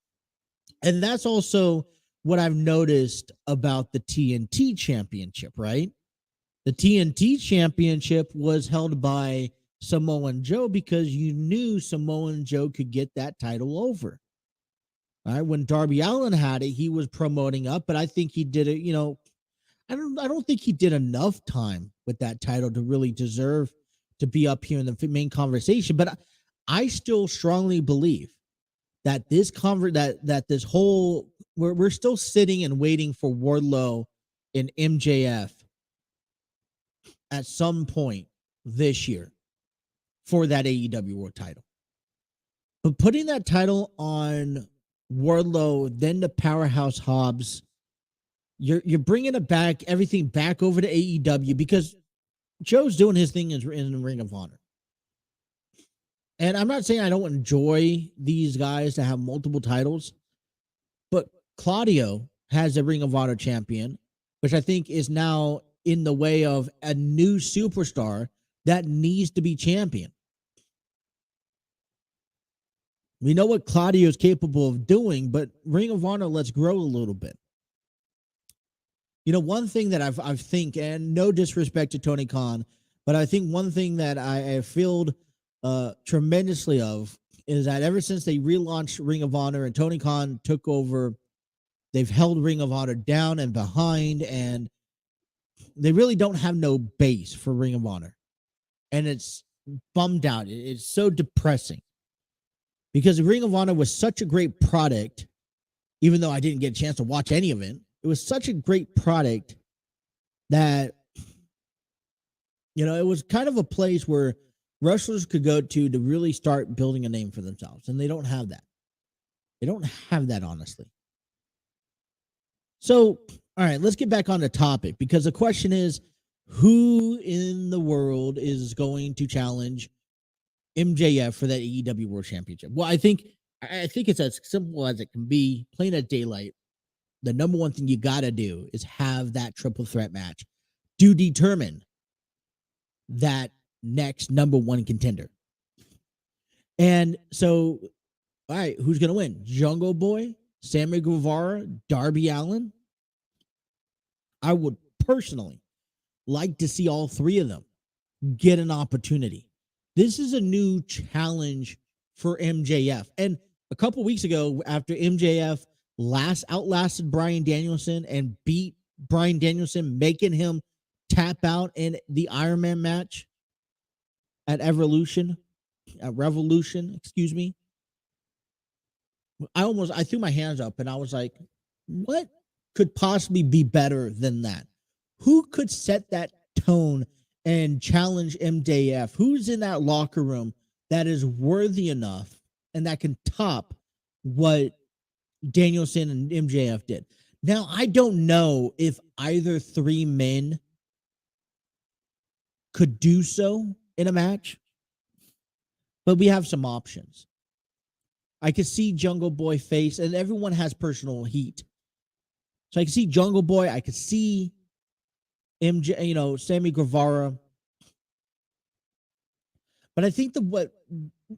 And that's also what I've noticed about the TNT Championship, right? The TNT Championship was held by Samoa Joe because you knew Samoa Joe could get that title over. All right, when Darby Allin had it, he was promoting up, but I think he did it, I don't think he did enough time with that title to really deserve to be up here in the main conversation. But I still strongly believe that this whole we're still sitting and waiting for Wardlow and MJF at some point this year for that AEW World title. But putting that title on Wardlow, then the Powerhouse Hobbs, you're bringing it back, everything back over to AEW because Joe's doing his thing in the Ring of Honor. And I'm not saying I don't enjoy these guys to have multiple titles, but Claudio has a Ring of Honor champion, which I think is now in the way of a new superstar that needs to be champion. We know what Claudio is capable of doing, but Ring of Honor, let's grow a little bit. One thing that I think, and no disrespect to Tony Khan, but I think one thing that I feel tremendously of is that ever since they relaunched Ring of Honor and Tony Khan took over, they've held Ring of Honor down and behind, and they really don't have no base for Ring of Honor. And it's bummed out. It's so depressing because Ring of Honor was such a great product, even though I didn't get a chance to watch any of it. It was such a great product that, it was kind of a place where wrestlers could go to really start building a name for themselves. And they don't have that. They don't have that, honestly. So, all right, let's get back on the topic because the question is, who in the world is going to challenge MJF for that AEW World Championship? Well, I think it's as simple as it can be, plain as daylight. The number one thing you got to do is have that triple threat match to determine that next number one contender. And so, all right, who's going to win? Jungle Boy, Sammy Guevara, Darby Allin? I would personally like to see all three of them get an opportunity. This is a new challenge for MJF. And a couple weeks ago, after MJF outlasted Bryan Danielson and beat Bryan Danielson, making him tap out in the Iron Man match at Revolution, excuse me. I threw my hands up and I was like, what could possibly be better than that? Who could set that tone and challenge MJF? Who's in that locker room that is worthy enough and that can top what Danielson and MJF did? Now, I don't know if either three men could do so in a match, but we have some options. I could see Jungle Boy face, and everyone has personal heat. So I could see Jungle Boy. I could see MJ, Sammy Guevara. But I think what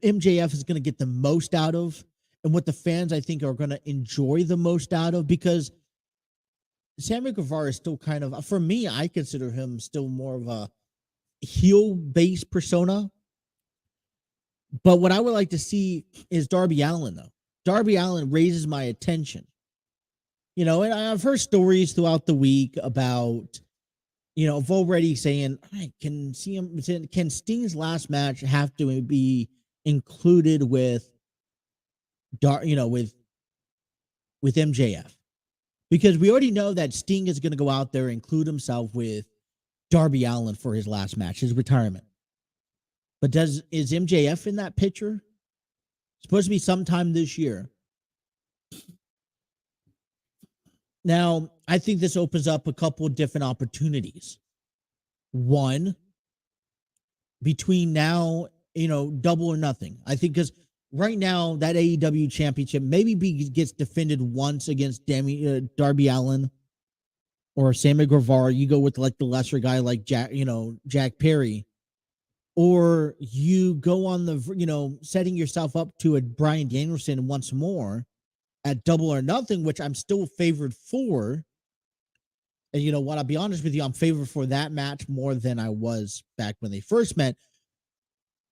MJF is going to get the most out of, and what the fans I think are going to enjoy the most out of, because Sammy Guevara is still kind of, for me, I consider him still more of a heel-based persona. But what I would like to see is Darby Allin, though. Darby Allin raises my attention. And I've heard stories throughout the week about, of already saying, I can see him. Can Sting's last match have to be included with, with MJF? Because we already know that Sting is going to go out there and include himself with Darby Allin for his last match, his retirement. But is MJF in that picture? It's supposed to be sometime this year. Now, I think this opens up a couple of different opportunities. One, between now, Double or Nothing. I think because right now, that AEW championship maybe gets defended once against Darby Allin or Sammy Guevara. You go with like the lesser guy like Jack Perry. Or you go on the, setting yourself up to a Bryan Danielson once more at Double or Nothing, which I'm still favored for. And you know what? I'll be honest with you, I'm favored for that match more than I was back when they first met.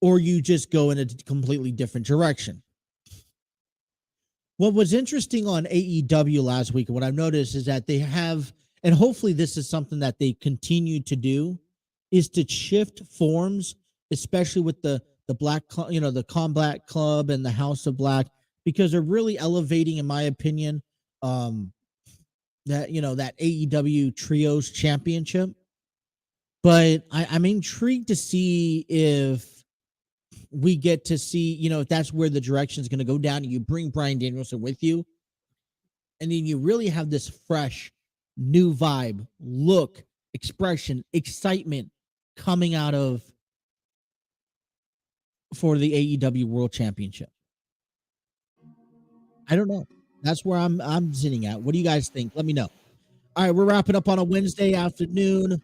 Or you just go in a completely different direction. What was interesting on AEW last week, and what I've noticed is that they have, and hopefully this is something that they continue to do, is to shift forms, especially with the Black, the Combat Club and the House of Black, because they're really elevating, in my opinion, that AEW Trios Championship. But I'm intrigued to see if we get to see, if that's where the direction is going to go down, and you bring Bryan Danielson with you, and then you really have this fresh, new vibe, look, expression, excitement coming out of for the AEW World Championship. I don't know. That's where I'm sitting at. What do you guys think? Let me know. All right, we're wrapping up on a Wednesday afternoon.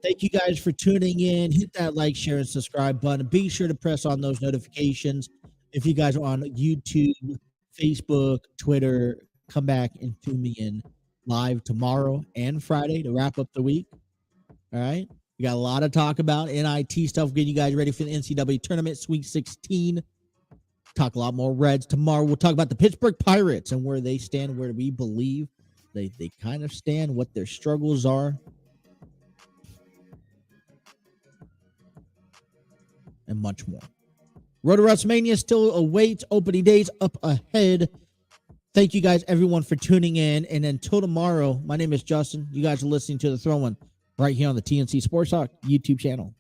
Thank you guys for tuning in. Hit that like, share, and subscribe button. Be sure to press on those notifications. If you guys are on YouTube, Facebook, Twitter, come back and tune me in live tomorrow and Friday to wrap up the week. All right. We got a lot of talk about NIT stuff, getting you guys ready for the NCAA tournament, Sweet 16. Talk a lot more Reds. Tomorrow we'll talk about the Pittsburgh Pirates and where they stand, where we believe they kind of stand, what their struggles are, and much more. Road to WrestleMania still awaits. Opening days up ahead. Thank you guys, everyone, for tuning in. And until tomorrow, my name is Justin. You guys are listening to The Throwin' right here on the TNC Sports Talk YouTube channel.